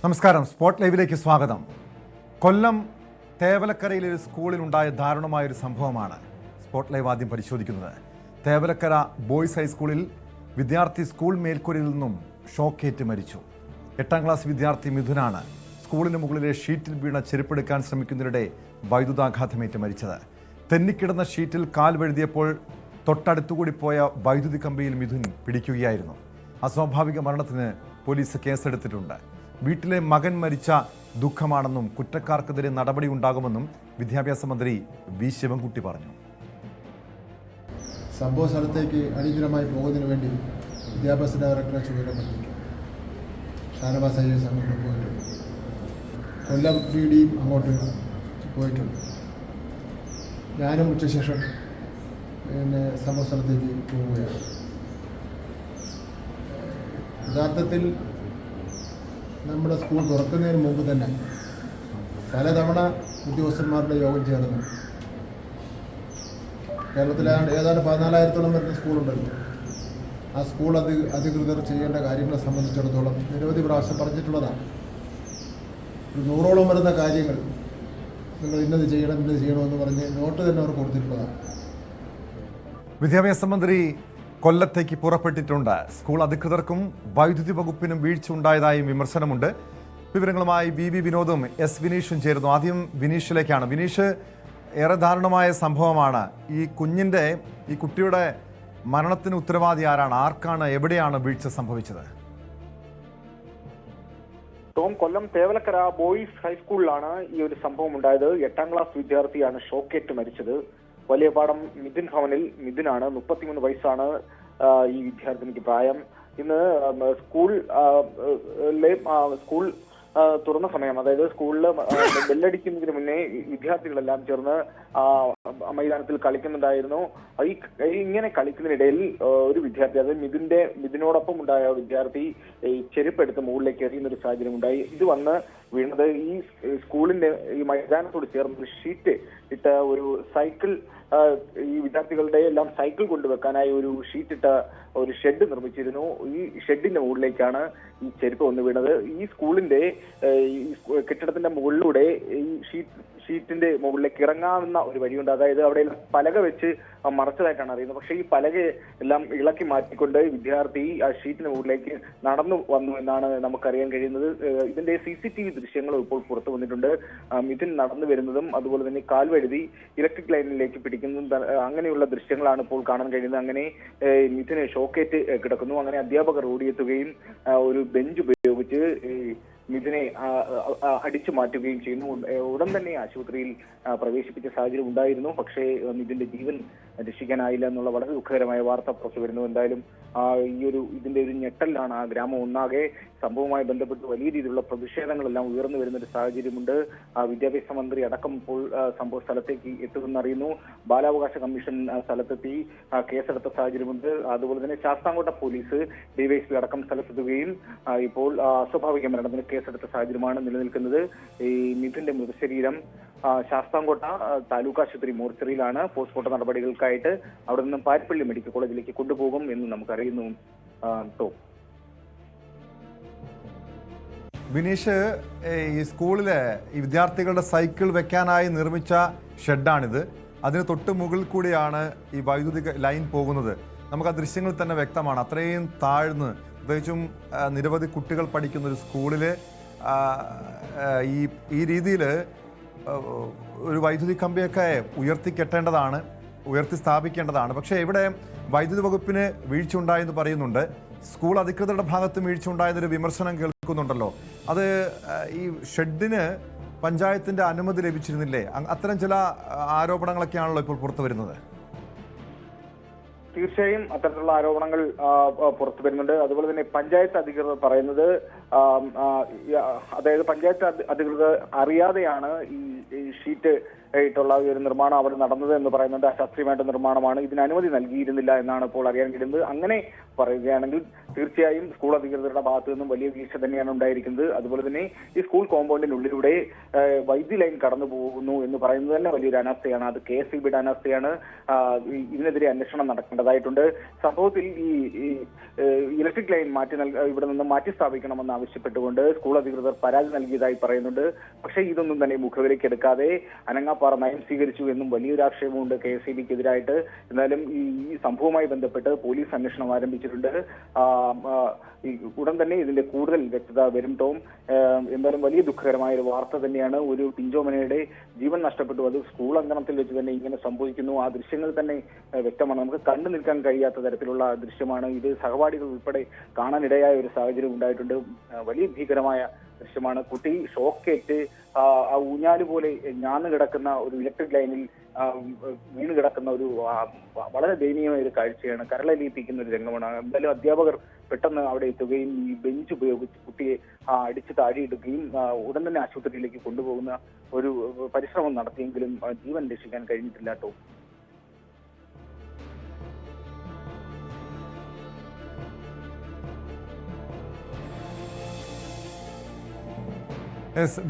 നമസ്കാരം. സ്പോട്ട് ലൈവിലേക്ക് സ്വാഗതം. കൊല്ലം തേവലക്കരയിലെ ഒരു സ്കൂളിലുണ്ടായ ദാരുണമായൊരു സംഭവമാണ് സ്പോട്ട് ലൈവ് ആദ്യം പരിശോധിക്കുന്നത്. തേവലക്കര ബോയ്സ് ഹൈസ്കൂളിൽ വിദ്യാർത്ഥി സ്കൂൾ മേൽക്കൂരയിൽ നിന്നും ഷോക്കേറ്റ് മരിച്ചു. 8ാം ക്ലാസ് വിദ്യാർത്ഥി മിഥുനാണ് സ്കൂളിന് മുകളിലെ ഷീറ്റിൽ വീണ ചെരുപ്പെടുക്കാൻ ശ്രമിക്കുന്നതിനിടെ വൈദ്യുതാഘാതമേറ്റ് മരിച്ചത്. തെന്നിക്കിടന്ന ഷീറ്റിൽ കാൽ വഴുതിയപ്പോൾ തൊട്ടടുത്തുകൂടി പോയ വൈദ്യുതി കമ്പിയിൽ മിഥുൻ പിടിക്കുകയായിരുന്നു. അസ്വാഭാവിക മരണത്തിന് പോലീസ് കേസെടുത്തിട്ടുണ്ട്. വീട്ടിലെ മകൻ മരിച്ച ദുഃഖമാണെന്നും കുറ്റക്കാർക്കെതിരെ നടപടി ഉണ്ടാകുമെന്നും വിദ്യാഭ്യാസ മന്ത്രി വി ശിവൻകുട്ടി പറഞ്ഞു. സംഭവ സ്ഥലത്തേക്ക് അടിയന്തരമായി പോകുന്നതിന് വേണ്ടി വിദ്യാഭ്യാസ ഡയറക്ടറെ ചുമതലപ്പെടുത്തിയിട്ടുണ്ട്. ഷാനവാസ് IAS അങ്ങോട്ട് പോയിട്ടുണ്ട്. കൊല്ലം PD അങ്ങോട്ട് പോയിട്ടുണ്ട്. ഞാനും ഉച്ചശേഷം സംഭവ സ്ഥലത്തേക്ക് പോവുകയാണ്. യഥാർത്ഥത്തിൽ നമ്മുടെ സ്കൂൾ തുറക്കുന്നതിന് മുമ്പ് തന്നെ പലതവണ ഉദ്യോഗസ്ഥന്മാരുടെ യോഗം ചേർന്ന് കേരളത്തിലെ ഏതാണ്ട് 14,000-ഓളം വരുന്ന സ്കൂളുണ്ടല്ലോ. ആ സ്കൂൾ അധികൃതർ ചെയ്യേണ്ട കാര്യങ്ങളെ സംബന്ധിച്ചിടത്തോളം നിരവധി പ്രാവശ്യം പറഞ്ഞിട്ടുള്ളതാണ്. ഒരു 100ഓളം വരുന്ന കാര്യങ്ങൾ നിങ്ങൾ ഇന്നത് ചെയ്യണമെന്ന് പറഞ്ഞ് നോട്ട് തന്നെ അവർ കൊടുത്തിട്ടുള്ളതാണ്. വിദ്യാഭ്യാസ മന്ത്രി കൊല്ലത്തേക്ക് പുറപ്പെട്ടിട്ടുണ്ട്. സ്കൂൾ അധികൃതർക്കും വൈദ്യുതി വകുപ്പിനും വീഴ്ച ഉണ്ടായതായും വിമർശനമുണ്ട്. വിവരങ്ങളുമായി VV വിനോദും S വിനീഷും ചേരുന്നു. ആദ്യം വിനീഷിലേക്കാണ്. വിനീഷ്, ഏറെ ദാരുണമായ സംഭവമാണ്. ഈ കുട്ടിയുടെ മരണത്തിന് ഉത്തരവാദി ആരാണ്? ആർക്കാണ്, എവിടെയാണ് വീഴ്ച സംഭവിച്ചത്? കൊല്ലം തേവലക്കര ബോയ്സ് ഹൈസ്കൂളിലാണ് ഈ ഒരു സംഭവം ഉണ്ടായത്. 8ാം ക്ലാസ് വിദ്യാർത്ഥിയാണ് ഷോക്കേറ്റ് മരിച്ചത്. വലിയപാടം മിഥുൻ ഭവനിൽ മിഥുനാണ്. 33 വയസ്സാണ് ഈ വിദ്യാർത്ഥിനിക്ക് പ്രായം. ഇന്ന് സ്കൂൾ തുറന്ന സമയം, അതായത് സ്കൂളിൽ ബെല്ലടിക്കുന്നതിന് മുന്നേ വിദ്യാർത്ഥികളെല്ലാം ചേർന്ന് മൈതാനത്തിൽ കളിക്കുന്നുണ്ടായിരുന്നു. ഇങ്ങനെ കളിക്കുന്നതിനിടയിൽ ഒരു വിദ്യാർത്ഥി, അതായത് മിഥുനോടൊപ്പം ഉണ്ടായ വിദ്യാർത്ഥി ചെരുപ്പെടുത്ത് മുകളിലേക്ക് എറിയുന്ന ഒരു സാഹചര്യം ഉണ്ടായി. ഇത് വന്ന് വീണത് ഈ സ്കൂളിന്റെ ഈ മൈതാനത്തോട് ചേർന്ന് ഷീറ്റ് ഇട്ട ഒരു സൈക്കിൾ, ഈ വിദ്യാർത്ഥികളുടെ എല്ലാം സൈക്കിൾ കൊണ്ടുവെക്കാനായി ഒരു ഷീറ്റിട്ട ഒരു ഷെഡ് നിർമ്മിച്ചിരുന്നു. ഈ ഷെഡിന്റെ മുകളിലേക്കാണ് ഈ ചെരുപ്പ് വന്ന് വീണത്. ഈ സ്കൂളിന്റെ കെട്ടിടത്തിന്റെ മുകളിലൂടെ ഈ ഷീറ്റിന്റെ മുകളിലേക്ക് ഇറങ്ങാവുന്ന ഒരു വഴിയുണ്ട്. അതായത് അവിടെ പലക വെച്ച് മറച്ചതായിട്ടാണ് അറിയുന്നത്. പക്ഷേ ഈ പലക എല്ലാം ഇളക്കി മാറ്റിക്കൊണ്ട് വിദ്യാർത്ഥി ആ ഷീറ്റിന് മുകളിലേക്ക് നടന്നു വന്നു എന്നാണ് നമുക്കറിയാൻ കഴിയുന്നത്. ഇതിന്റെ CCTV ദൃശ്യങ്ങളും ഇപ്പോൾ പുറത്തു വന്നിട്ടുണ്ട്. മിഥുൻ നടന്നു വരുന്നതും അതുപോലെ തന്നെ കാൽവഴുതി ഇലക്ട്രിക് ലൈനിലേക്ക് പിടിക്കുന്നതും അങ്ങനെയുള്ള ദൃശ്യങ്ങളാണ് ഇപ്പോൾ കാണാൻ കഴിയുന്നത്. അങ്ങനെ മിഥുന് ഷോക്കേറ്റ് കിടക്കുന്നു. അങ്ങനെ അധ്യാപകർ ഓടിയെത്തുകയും ഒരു ബെഞ്ച് ഉപയോഗിച്ച് മിഥുനെ അടിച്ചു മാറ്റുകയും ചെയ്യുന്നു. ഉടൻ തന്നെ ആശുപത്രിയിൽ പ്രവേശിപ്പിച്ച സാഹചര്യം ഉണ്ടായിരുന്നു. പക്ഷേ മിഥുന്റെ ജീവൻ രക്ഷിക്കാനായില്ല എന്നുള്ള വളരെ ദുഃഖകരമായ വാർത്ത പുറത്തു വരുന്നു. എന്തായാലും ഇതിന്റെ ഒരു ഞെട്ടലിലാണ് ആ ഗ്രാമം ഒന്നാകെ. സംഭവവുമായി ബന്ധപ്പെട്ട് വലിയ രീതിയിലുള്ള പ്രതിഷേധങ്ങളെല്ലാം ഉയർന്നു വരുന്ന ഒരു സാഹചര്യമുണ്ട്. വിദ്യാഭ്യാസ മന്ത്രി അടക്കം ഇപ്പോൾ സംഭവ സ്ഥലത്തേക്ക് എത്തുമെന്നറിയുന്നു. ബാലാവകാശ കമ്മീഷൻ സ്ഥലത്തെത്തി കേസെടുത്ത സാഹചര്യമുണ്ട്. അതുപോലെ തന്നെ ശാസ്താംകോട്ട പോലീസ് DYSP അടക്കം സ്ഥലത്തെത്തുകയും ഇപ്പോൾ അസ്വാഭാവിക മരണത്തിന് കേസെടുത്ത സാഹചര്യമാണ് നിലനിൽക്കുന്നത്. ഈ മിഥുന്റെ മൃതശരീരം ശാസ്താംകോട്ട താലൂക്ക് ആശുപത്രി മോർച്ചറിയിലാണ്. പോസ്റ്റ്മോർട്ടം നടപടികൾക്കായിട്ട് അവിടെ നിന്നും പാരിപ്പള്ളി മെഡിക്കൽ കോളേജിലേക്ക് കൊണ്ടുപോകും എന്ന് നമുക്കറിയുന്നു. വിനീഷ്, ഈ സ്കൂളിലെ ഈ വിദ്യാർത്ഥികളുടെ സൈക്കിൾ വെക്കാനായി നിർമ്മിച്ച ഷെഡാണിത്. അതിന് തൊട്ട് മുകളിൽ കൂടിയാണ് ഈ വൈദ്യുതി ലൈൻ പോകുന്നത്. നമുക്ക് ആ ദൃശ്യങ്ങൾ തന്നെ വ്യക്തമാണ്. അത്രയും താഴ്ന്ന്, പ്രത്യേകിച്ചും നിരവധി കുട്ടികൾ പഠിക്കുന്ന ഒരു സ്കൂളിൽ ഈ രീതിയിൽ ഒരു വൈദ്യുതി കമ്പിയൊക്കെ ഉയർത്തി സ്ഥാപിക്കേണ്ടതാണ്. പക്ഷേ ഇവിടെ വൈദ്യുതി വകുപ്പിന് വീഴ്ച ഉണ്ടായെന്ന് പറയുന്നുണ്ട്. സ്കൂൾ അധികൃതരുടെ ഭാഗത്തും വീഴ്ച ഉണ്ടായെന്നൊരു വിമർശനം കേൾക്കുന്നുണ്ടല്ലോ. അത് ഈ ഷെഡിന് പഞ്ചായത്തിന്റെ അനുമതി ലഭിച്ചിരുന്നില്ലേ? അത്തരം ചില ആരോപണങ്ങളൊക്കെയാണല്ലോ ഇപ്പോൾ പുറത്തു വരുന്നത്. തീർച്ചയായും അത്തരത്തിലുള്ള ആരോപണങ്ങൾ പുറത്തു വരുന്നുണ്ട്. അതുപോലെ തന്നെ പഞ്ചായത്ത് അധികൃതർ പറയുന്നത്, അതായത് പഞ്ചായത്ത് അധികൃതർ അറിയാതെയാണ് ഈ ഷീറ്റ് ായിട്ടുള്ള ഒരു നിർമ്മാണം അവിടെ നടന്നത് എന്ന് പറയുന്നത് അശാസ്ത്രീയമായിട്ട് നിർമ്മാണമാണ്. ഇതിന് അനുമതി നൽകിയിരുന്നില്ല എന്നാണ് ഇപ്പോൾ അറിയാൻ കഴിയുന്നത്. അങ്ങനെ പറയുകയാണെങ്കിൽ തീർച്ചയായും സ്കൂൾ അധികൃതരുടെ ഭാഗത്തു നിന്നും വലിയ വീഴ്ച തന്നെയാണ് ഉണ്ടായിരിക്കുന്നത്. അതുപോലെ തന്നെ ഈ സ്കൂൾ കോമ്പൗണ്ടിനുള്ളിലൂടെ വൈദ്യുതി ലൈൻ കടന്നു പോകുന്നു എന്ന് പറയുന്നത് തന്നെ വലിയൊരു അനാസ്ഥയാണ്. അത് KSEBയുടെ അനാസ്ഥയാണ്. ഇതിനെതിരെ അന്വേഷണം നടക്കേണ്ടതായിട്ടുണ്ട്. സംഭവത്തിൽ ഈ ഇലക്ട്രിക് ലൈൻ ഇവിടെ നിന്ന് മാറ്റി സ്ഥാപിക്കണമെന്ന് ആവശ്യപ്പെട്ടുകൊണ്ട് സ്കൂൾ അധികൃതർ പരാതി നൽകിയതായി പറയുന്നുണ്ട്. പക്ഷേ ഇതൊന്നും തന്നെ മുഖവിലേക്ക് എടുക്കാതെ അനങ്ങാപ്പാറ നയം സ്വീകരിച്ചു എന്നും വലിയൊരു ആക്ഷേപമുണ്ട് KSEBക്കെതിരായിട്ട്. എന്നാലും ഈ സംഭവവുമായി ബന്ധപ്പെട്ട് പോലീസ് അന്വേഷണം ആരംഭിച്ചിട്ടുണ്ട്. ഉടൻ തന്നെ ഇതിന്റെ കൂടുതൽ വ്യക്തത വരും. ടോം, എന്തായാലും വലിയ ദുഃഖകരമായ ഒരു വാർത്ത തന്നെയാണ്. ഒരു പിഞ്ചോമനയുടെ ജീവൻ നഷ്ടപ്പെട്ടു. അത് സ്കൂൾ അങ്കണത്തിൽ വെച്ച് തന്നെ ഇങ്ങനെ സംഭവിക്കുന്നു. ആ ദൃശ്യങ്ങൾ തന്നെ വ്യക്തമാണ്. നമുക്ക് കണ്ടു നിൽക്കാൻ കഴിയാത്ത തരത്തിലുള്ള ദൃശ്യമാണ് ഇത്. സഹപാഠികൾ ഉൾപ്പെടെ കാണാനിടയായ ഒരു സാഹചര്യം ഉണ്ടായിട്ടുണ്ട്. വലിയ ഭീകരമായ ദൃശ്യമാണ്. കുട്ടി ഷോക്കേറ്റ് ആ ഊഞ്ഞാല് പോലെ ഞാന്ന് കിടക്കുന്ന ഒരു ഇലക്ട്രിക് ലൈനിൽ വീണ് കിടക്കുന്ന ഒരു വളരെ ദയനീയമായ ഒരു കാഴ്ചയാണ്. കരളലിയിപ്പിക്കുന്ന ഒരു രംഗമാണ്. എന്തായാലും അധ്യാപകർ പെട്ടെന്ന് അവിടെ എത്തുകയും ഈ ബെഞ്ച് ഉപയോഗിച്ച് കുട്ടിയെ അടിച്ച് താഴെയിടുകയും ഉടൻ തന്നെ ആശുപത്രിയിലേക്ക് കൊണ്ടുപോകുന്ന ഒരു പരിശ്രമം നടത്തിയെങ്കിലും ജീവൻ രക്ഷിക്കാൻ കഴിഞ്ഞിട്ടില്ല. കേട്ടോ.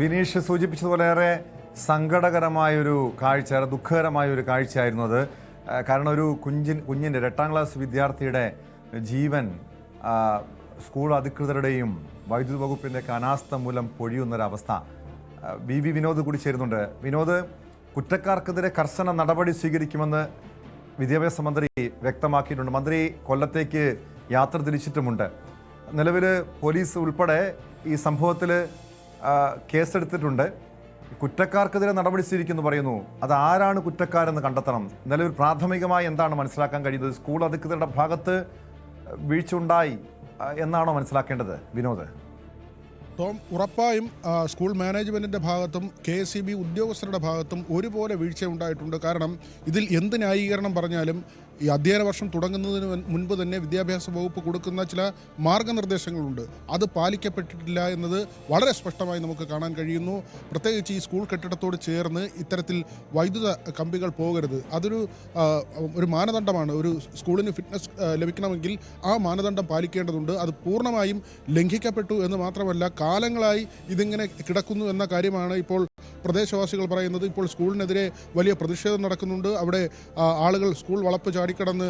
വിനീഷ് സൂചിപ്പിച്ചതുപോലെ ഏറെ സങ്കടകരമായൊരു കാഴ്ച, ഏറെ ദുഃഖകരമായൊരു കാഴ്ചയായിരുന്നു അത്. കാരണം ഒരു കുഞ്ഞിൻ്റെ 8ാം ക്ലാസ് വിദ്യാർത്ഥിയുടെ ജീവൻ സ്കൂൾ അധികൃതരുടെയും വൈദ്യുതി വകുപ്പിൻ്റെയൊക്കെ അനാസ്ഥ മൂലം പൊഴിയുന്നൊരവസ്ഥ. BV വിനോദ് കൂടി ചേരുന്നുണ്ട്. വിനോദ്, കുറ്റക്കാർക്കെതിരെ കർശന നടപടി സ്വീകരിക്കുമെന്ന് വിദ്യാഭ്യാസ മന്ത്രി വ്യക്തമാക്കിയിട്ടുണ്ട്. മന്ത്രി കൊല്ലത്തേക്ക് യാത്ര തിരിച്ചിട്ടുമുണ്ട്. നിലവിൽ പോലീസ് ഉൾപ്പെടെ ഈ സംഭവത്തിൽ കേസെടുത്തിട്ടുണ്ട്. കുറ്റക്കാർക്കെതിരെ നടപടി സ്വീകരിക്കുമെന്ന് പറയുന്നു. അത് ആരാണ് കുറ്റക്കാരെന്ന് കണ്ടെത്തണം. നിലവിൽ പ്രാഥമികമായി എന്താണ് മനസ്സിലാക്കാൻ കഴിയുന്നത്? സ്കൂൾ അധികൃതരുടെ ഭാഗത്ത് വീഴ്ച ഉണ്ടായി എന്നാണോ മനസ്സിലാക്കേണ്ടത് വിനോദ്? ടോം, ഉറപ്പായും സ്കൂൾ മാനേജ്മെൻറ്റിൻ്റെ ഭാഗത്തും KSEB ഉദ്യോഗസ്ഥരുടെ ഭാഗത്തും ഒരുപോലെ വീഴ്ച ഉണ്ടായിട്ടുണ്ട്. കാരണം ഇതിൽ എന്ത് ന്യായീകരണം പറഞ്ഞാലും ഈ അധ്യയന വർഷം തുടങ്ങുന്നതിന് മുൻപ് തന്നെ വിദ്യാഭ്യാസ വകുപ്പ് കൊടുക്കുന്ന ചില മാർഗനിർദ്ദേശങ്ങളുണ്ട്. അത് പാലിക്കപ്പെട്ടിട്ടില്ല എന്നത് വളരെ സ്പഷ്ടമായി നമുക്ക് കാണാൻ കഴിയുന്നു. പ്രത്യേകിച്ച് ഈ സ്കൂൾ കെട്ടിടത്തോട് ചേർന്ന് ഇത്തരത്തിൽ വൈദ്യുത കമ്പികൾ പോകരുത്. അതൊരു മാനദണ്ഡമാണ്. ഒരു സ്കൂളിന് ഫിറ്റ്നസ് ലഭിക്കണമെങ്കിൽ ആ മാനദണ്ഡം പാലിക്കേണ്ടതുണ്ട്. അത് പൂർണ്ണമായും ലംഘിക്കപ്പെട്ടു എന്ന് മാത്രമല്ല, കാലങ്ങളായി ഇതിങ്ങനെ കിടക്കുന്നു എന്ന കാര്യമാണ് ഇപ്പോൾ പ്രദേശവാസികൾ പറയുന്നത്. ഇപ്പോൾ സ്കൂളിനെതിരെ വലിയ പ്രതിഷേധം നടക്കുന്നുണ്ട്. അവിടെ ആളുകൾ സ്കൂൾ വളപ്പ് ചാടിക്കടന്ന്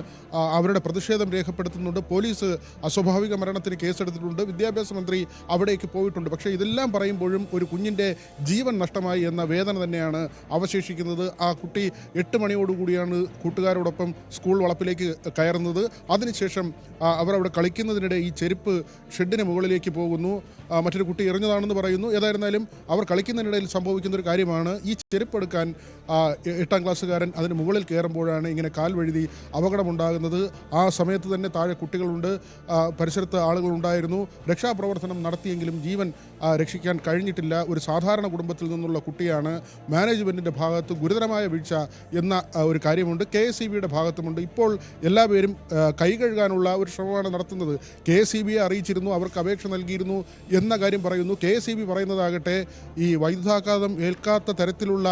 അവരുടെ പ്രതിഷേധം രേഖപ്പെടുത്തുന്നുണ്ട്. പോലീസ് അസ്വാഭാവിക മരണത്തിന് കേസെടുത്തിട്ടുണ്ട്. വിദ്യാഭ്യാസ മന്ത്രി അവിടേക്ക് പോയിട്ടുണ്ട്. പക്ഷേ ഇതെല്ലാം പറയുമ്പോഴും ഒരു കുഞ്ഞിൻ്റെ ജീവൻ നഷ്ടമായി എന്ന വേദന തന്നെയാണ് അവശേഷിക്കുന്നത്. ആ കുട്ടി 8 മണിയോടുകൂടിയാണ് കൂട്ടുകാരോടൊപ്പം സ്കൂൾ വളപ്പിലേക്ക് കയറുന്നത്. അതിനുശേഷം അവർ അവിടെ കളിക്കുന്നതിനിടെ ഈ ചെരുപ്പ് ഷെഡിന് മുകളിലേക്ക് പോകുന്നു. മറ്റൊരു കുട്ടി എറിഞ്ഞതാണെന്ന് പറയുന്നു. ഏതായിരുന്നാലും അവർ കളിക്കുന്നതിനിടയിൽ സംഭവിക്കുന്ന ഒരു കാര്യമാണ്. ഈ ചെരുപ്പെടുക്കാൻ 8ാം ക്ലാസ്സുകാരൻ അതിന് മുകളിൽ കയറുമ്പോഴാണ് ഇങ്ങനെ കാൽ വഴുതി അപകടമുണ്ടാകുന്നത്. ആ സമയത്ത് തന്നെ താഴെ കുട്ടികളുണ്ട്, പരിസരത്ത് ആളുകളുണ്ടായിരുന്നു. രക്ഷാപ്രവർത്തനം നടത്തിയെങ്കിലും ജീവൻ രക്ഷിക്കാൻ കഴിഞ്ഞിട്ടില്ല. ഒരു സാധാരണ കുടുംബത്തിൽ നിന്നുള്ള കുട്ടിയാണ്. മാനേജ്മെൻറ്റിൻ്റെ ഭാഗത്ത് ഗുരുതരമായ വീഴ്ച എന്ന ഒരു കാര്യമുണ്ട്. KSEBയുടെ ഭാഗത്തുമുണ്ട്. ഇപ്പോൾ എല്ലാവരും കൈ കഴുകാനുള്ള ഒരു ശ്രമമാണ് നടത്തുന്നത്. KSEBയെ അറിയിച്ചിരുന്നു, അവർക്ക് അപേക്ഷ നൽകിയിരുന്നു എന്ന കാര്യം പറയുന്നു. KSEB പറയുന്നതാകട്ടെ ഈ വൈദ്യുതാഘാതം ഏൽക്കാത്ത തരത്തിലുള്ള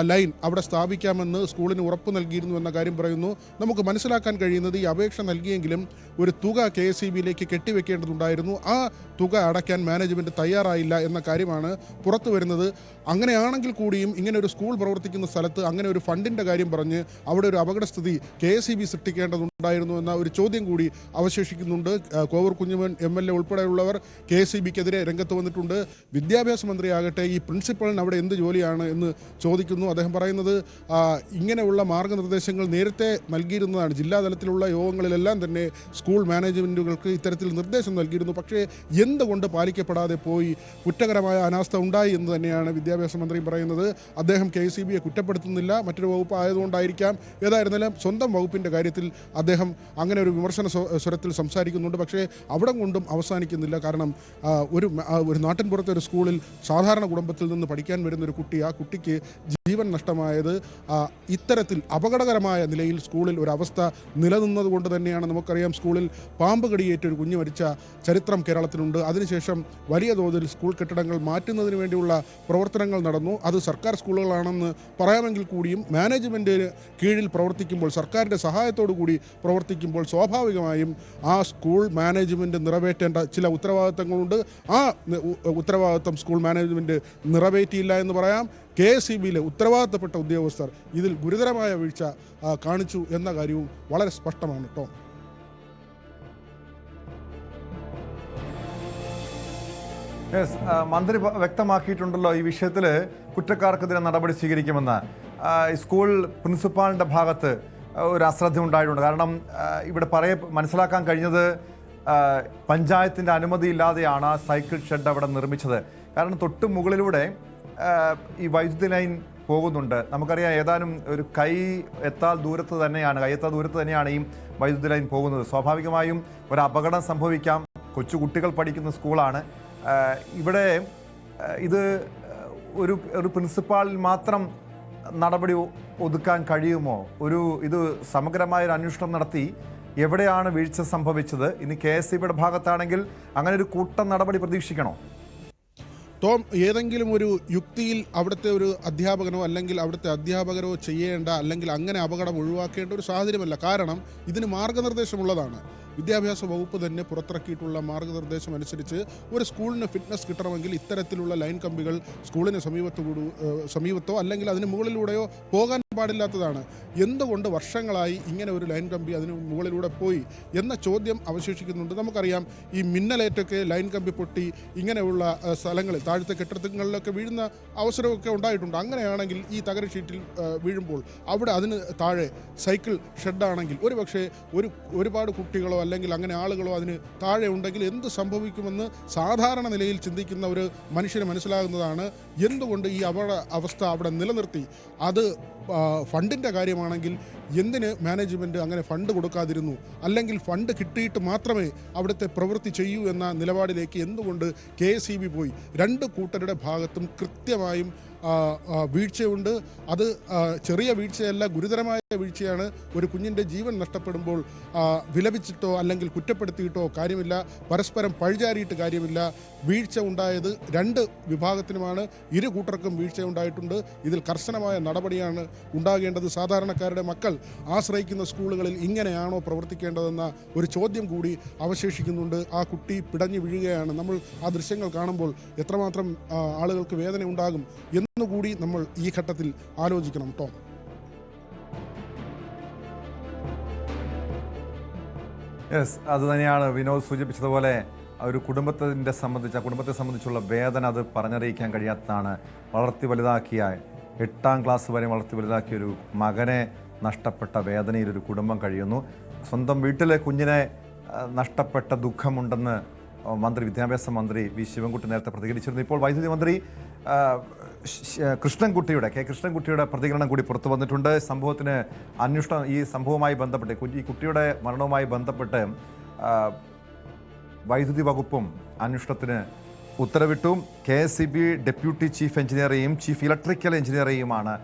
ലൈൻ അവിടെ സ്ഥാപിക്കാമെന്ന് സ്കൂളിന് ഉറപ്പ് നൽകിയിരുന്നു എന്ന കാര്യം പറയുന്നു. നമുക്ക് മനസ്സിലാക്കാൻ കഴിയുന്നത് ഈ അപേക്ഷ നൽകിയെങ്കിലും ഒരു തുക KSEBയിലേക്ക് കെട്ടിവെക്കേണ്ടതുണ്ടായിരുന്നു. ആ തുക അടയ്ക്കാൻ മാനേജ്മെൻറ്റ് തയ്യാറായില്ല എന്ന കാര്യമാണ് പുറത്തു വരുന്നത്. അങ്ങനെയാണെങ്കിൽ കൂടിയും ഇങ്ങനെ ഒരു സ്കൂൾ പ്രവർത്തിക്കുന്ന സ്ഥലത്ത് അങ്ങനെ ഒരു ഫണ്ടിൻ്റെ കാര്യം പറഞ്ഞ് അവിടെ ഒരു അപകടസ്ഥിതി KSEB സൃഷ്ടിക്കേണ്ടതുണ്ടായിരുന്നു എന്ന ഒരു ചോദ്യം കൂടി അവശേഷിക്കുന്നുണ്ട്. കോവൂർ കുഞ്ഞുമോൻ MLA ഉൾപ്പെടെയുള്ളവർ KSEBക്കെതിരെ രംഗത്ത് വന്നിട്ടുണ്ട്. വിദ്യാഭ്യാസ മന്ത്രിയാകട്ടെ ഈ പ്രിൻസിപ്പളിന് അവിടെ എന്ത് ജോലിയാണ് എന്ന് ചോദിക്കുന്നു. അദ്ദേഹം പറയുന്നത് ഇങ്ങനെയുള്ള മാർഗനിർദ്ദേശങ്ങൾ നേരത്തെ നൽകിയിരുന്നതാണ്. ജില്ലാതലത്തിലുള്ള യോഗങ്ങളിലെല്ലാം തന്നെ സ്കൂൾ മാനേജ്മെൻറ്റുകൾക്ക് ഇത്തരത്തിൽ നിർദ്ദേശം നൽകിയിരുന്നു. പക്ഷേ എന്തുകൊണ്ട് പാലിക്കപ്പെടാതെ പോയി? കുറ്റകരമായ അനാസ്ഥ ഉണ്ടായി എന്ന് തന്നെയാണ് വിദ്യാഭ്യാസ മന്ത്രി പറയുന്നത്. അദ്ദേഹം KSEBയെ കുറ്റപ്പെടുത്തുന്നില്ല, മറ്റൊരു വകുപ്പ് ആയതുകൊണ്ടായിരിക്കാം. ഏതായിരുന്നാലും സ്വന്തം വകുപ്പിൻ്റെ കാര്യത്തിൽ അദ്ദേഹം അങ്ങനെ ഒരു വിമർശന സ്വരത്തിൽ സംസാരിക്കുന്നുണ്ട്. പക്ഷേ അവിടെ കൊണ്ടും അവസാനിക്കുന്നില്ല. കാരണം ഒരു നാട്ടിൻപുറത്തെ ഒരു സ്കൂളിൽ സാധാരണ കുടുംബത്തിൽ നിന്ന് പഠിക്കാൻ വരുന്ന ഒരു കുട്ടി, ആ കുട്ടിക്ക് ജീവൻ നഷ്ടമായത് ഇത്തരത്തിൽ അപകടകരമായ നിലയിൽ സ്കൂളിൽ ഒരവസ്ഥ നിലനിന്നത് കൊണ്ട് തന്നെയാണ്. നമുക്കറിയാം, സ്കൂളിൽ പാമ്പ് കടിയേറ്റ് ഒരു കുഞ്ഞ് മരിച്ച ചരിത്രം കേരളത്തിലുണ്ട്. അതിനുശേഷം വലിയ തോതിൽ സ്കൂൾ കെട്ടിടങ്ങൾ മാറ്റുന്നതിന് വേണ്ടിയുള്ള പ്രവർത്തനങ്ങൾ നടന്നു. അത് സർക്കാർ സ്കൂളുകളാണെന്ന് പറയാമെങ്കിൽ കൂടിയും മാനേജ്മെൻറ്റിന് കീഴിൽ പ്രവർത്തിക്കുമ്പോൾ, സർക്കാരിൻ്റെ സഹായത്തോടു കൂടി പ്രവർത്തിക്കുമ്പോൾ സ്വാഭാവികമായും ആ സ്കൂൾ മാനേജ്മെൻറ്റ് നിറവേറ്റേണ്ട ചില ഉത്തരവാദിത്തങ്ങളുണ്ട്. ആ ഉത്തരവാദിത്തം സ്കൂൾ മാനേജ്മെൻറ്റ് നിറവേറ്റിയില്ല എന്ന് പറയാം. KSEBയിലെ ഉത്തരവാദിത്തപ്പെട്ട ഉദ്യോഗസ്ഥർ ഇതിൽ ഗുരുതരമായ വീഴ്ച കാണിച്ചു എന്ന കാര്യവും വളരെ സ്പഷ്ടമാണ്. ടോം, മന്ത്രി വ്യക്തമാക്കിയിട്ടുണ്ടല്ലോ ഈ വിഷയത്തിൽ കുറ്റക്കാർക്കെതിരെ നടപടി സ്വീകരിക്കുമെന്ന്. സ്കൂൾ പ്രിൻസിപ്പാളിൻ്റെ ഭാഗത്ത് ഒരു അശ്രദ്ധ ഉണ്ടായിട്ടുണ്ട്. കാരണം ഇവിടെ മനസ്സിലാക്കാൻ കഴിഞ്ഞത് പഞ്ചായത്തിൻ്റെ അനുമതിയില്ലാതെയാണ് സൈക്കിൾ ഷെഡ് അവിടെ നിർമ്മിച്ചത്. കാരണം തൊട്ട് മുകളിലൂടെ ഈ വൈദ്യുതി ലൈൻ പോകുന്നുണ്ട്. നമുക്കറിയാം, ഏതാനും ഒരു കൈ എത്താത്ത ദൂരത്ത് തന്നെയാണ് ഈ വൈദ്യുതി ലൈൻ പോകുന്നത്. സ്വാഭാവികമായും ഒരു അപകടം സംഭവിക്കാം. കൊച്ചുകുട്ടികൾ പഠിക്കുന്ന സ്കൂളാണ്. ഇവിടെ ഇത് ഒരു പ്രിൻസിപ്പാളിൽ മാത്രം നടപടി ഒതുക്കാൻ കഴിയുമോ? ഇത് സമഗ്രമായൊരു അന്വേഷണം നടത്തി എവിടെയാണ് വീഴ്ച സംഭവിച്ചത്? ഇനി KSEBിയുടെ ഭാഗത്താണെങ്കിൽ അങ്ങനെ ഒരു കൂട്ടം നടപടി പ്രതീക്ഷിക്കണോ? ടോം, ഏതെങ്കിലും ഒരു യുക്തിയിൽ അവിടുത്തെ ഒരു അധ്യാപകനോ അല്ലെങ്കിൽ അവിടുത്തെ അധ്യാപകരോ ചെയ്യേണ്ട, അല്ലെങ്കിൽ അങ്ങനെ അപകടം ഒഴിവാക്കേണ്ട ഒരു സാഹചര്യമല്ല. കാരണം ഇതിന് മാർഗനിർദ്ദേശമുള്ളതാണ്. വിദ്യാഭ്യാസ വകുപ്പ് തന്നെ പുറത്തിറക്കിയിട്ടുള്ള മാർഗനിർദ്ദേശം അനുസരിച്ച് ഒരു സ്കൂളിന് ഫിറ്റ്നസ് കിട്ടണമെങ്കിൽ ഇത്തരത്തിലുള്ള ലൈൻ കമ്പികൾ സ്കൂളിന് സമീപത്തോ അല്ലെങ്കിൽ അതിന് മുകളിലൂടെയോ പോകാൻ പാടില്ലാത്തതാണ്. എന്തുകൊണ്ട് വർഷങ്ങളായി ഇങ്ങനെ ഒരു ലൈൻ കമ്പി അതിന് മുകളിലൂടെ പോയി എന്ന ചോദ്യം അവശേഷിക്കുന്നുണ്ട്. നമുക്കറിയാം, ഈ മിന്നലേറ്റൊക്കെ ലൈൻ കമ്പി പൊട്ടി ഇങ്ങനെയുള്ള സ്ഥലങ്ങളിൽ, താഴത്തെ കെട്ടിടങ്ങളിലൊക്കെ വീഴുന്ന അവസരമൊക്കെ ഉണ്ടായിട്ടുണ്ട്. അങ്ങനെയാണെങ്കിൽ ഈ തകര ഷീറ്റിൽ വീഴുമ്പോൾ അവിടെ അതിന് താഴെ സൈക്കിൾ ഷെഡാണെങ്കിൽ ഒരുപക്ഷെ ഒരുപാട് കുട്ടികളോ അല്ലെങ്കിൽ അങ്ങനെ ആളുകളോ അതിന് താഴെ ഉണ്ടെങ്കിൽ എന്ത് സംഭവിക്കുമെന്ന് സാധാരണ നിലയിൽ ചിന്തിക്കുന്ന ഒരു മനുഷ്യന് മനസ്സിലാകുന്നതാണ്. എന്തുകൊണ്ട് ഈ അവസ്ഥ അവിടെ നിലനിർത്തി? അത് ഫണ്ടിൻ്റെ കാര്യമാണെങ്കിൽ എന്തിന് മാനേജ്മെൻറ്റ് അങ്ങനെ ഫണ്ട് കൊടുക്കാതിരുന്നു? അല്ലെങ്കിൽ ഫണ്ട് കിട്ടിയിട്ട് മാത്രമേ അവിടുത്തെ പ്രവൃത്തി ചെയ്യൂ എന്ന നിലപാടിലേക്ക് എന്തുകൊണ്ട് KSEB പോയി? രണ്ട് കൂട്ടരുടെ ഭാഗത്തും കൃത്യമായും വീഴ്ചയുണ്ട്. അത് ചെറിയ വീഴ്ചയല്ല, ഗുരുതരമായ വീഴ്ചയാണ്. ഒരു കുഞ്ഞിൻ്റെ ജീവൻ നഷ്ടപ്പെടുമ്പോൾ വിലപിച്ചിട്ടോ അല്ലെങ്കിൽ കുറ്റപ്പെടുത്തിയിട്ടോ കാര്യമില്ല, പരസ്പരം പഴിചാരിയിട്ട് കാര്യമില്ല. വീഴ്ച ഉണ്ടായത് രണ്ട് വിഭാഗത്തിനുമാണ്. ഇരു കൂട്ടർക്കും വീഴ്ച ഉണ്ടായിട്ടുണ്ട്. ഇതിൽ കർശനമായ നടപടിയാണ് ഉണ്ടാകേണ്ടത്. സാധാരണക്കാരുടെ മക്കൾ ആശ്രയിക്കുന്ന സ്കൂളുകളിൽ ഇങ്ങനെയാണോ പ്രവർത്തിക്കേണ്ടതെന്ന ഒരു ചോദ്യം കൂടി അവശേഷിക്കുന്നുണ്ട്. ആ കുട്ടി പിടഞ്ഞു വീഴുകയാണ്. നമ്മൾ ആ ദൃശ്യങ്ങൾ കാണുമ്പോൾ എത്രമാത്രം ആളുകൾക്ക് വേദന ഉണ്ടാകും എന്നുകൂടി നമ്മൾ ഈ ഘട്ടത്തിൽ ആലോചിക്കണം. ടോം, അത് തന്നെയാണ് വിനോദ് സൂചിപ്പിച്ചതുപോലെ. ഒരു കുടുംബത്തെ സംബന്ധിച്ചുള്ള വേദന അത് പറഞ്ഞറിയിക്കാൻ കഴിയാത്തതാണ്. വളർത്തി വലുതാക്കിയ 8ാം ക്ലാസ് വരെ വളർത്തി വലുതാക്കിയ ഒരു മകനെ നഷ്ടപ്പെട്ട വേദനയിൽ ഒരു കുടുംബം കഴിയുന്നു. സ്വന്തം വീട്ടിലെ കുഞ്ഞിനെ നഷ്ടപ്പെട്ട ദുഃഖമുണ്ടെന്ന് വിദ്യാഭ്യാസ മന്ത്രി വി ശിവൻകുട്ടി നേരത്തെ പ്രതികരിച്ചിരുന്നു. ഇപ്പോൾ വൈദ്യുതി മന്ത്രി കൃഷ്ണൻകുട്ടിയുടെ പ്രതികരണം കൂടി പുറത്തു വന്നിട്ടുണ്ട്. ഈ സംഭവവുമായി ബന്ധപ്പെട്ട്, ഈ കുട്ടിയുടെ മരണവുമായി ബന്ധപ്പെട്ട് വൈദ്യുതി വകുപ്പും അന്വേഷണത്തിന് ഉത്തരവിട്ടു. KSEB ഡെപ്യൂട്ടി ചീഫ് എഞ്ചിനീയറെയും ചീഫ് ഇലക്ട്രിക്കൽ എഞ്ചിനീയറെയുമാണ്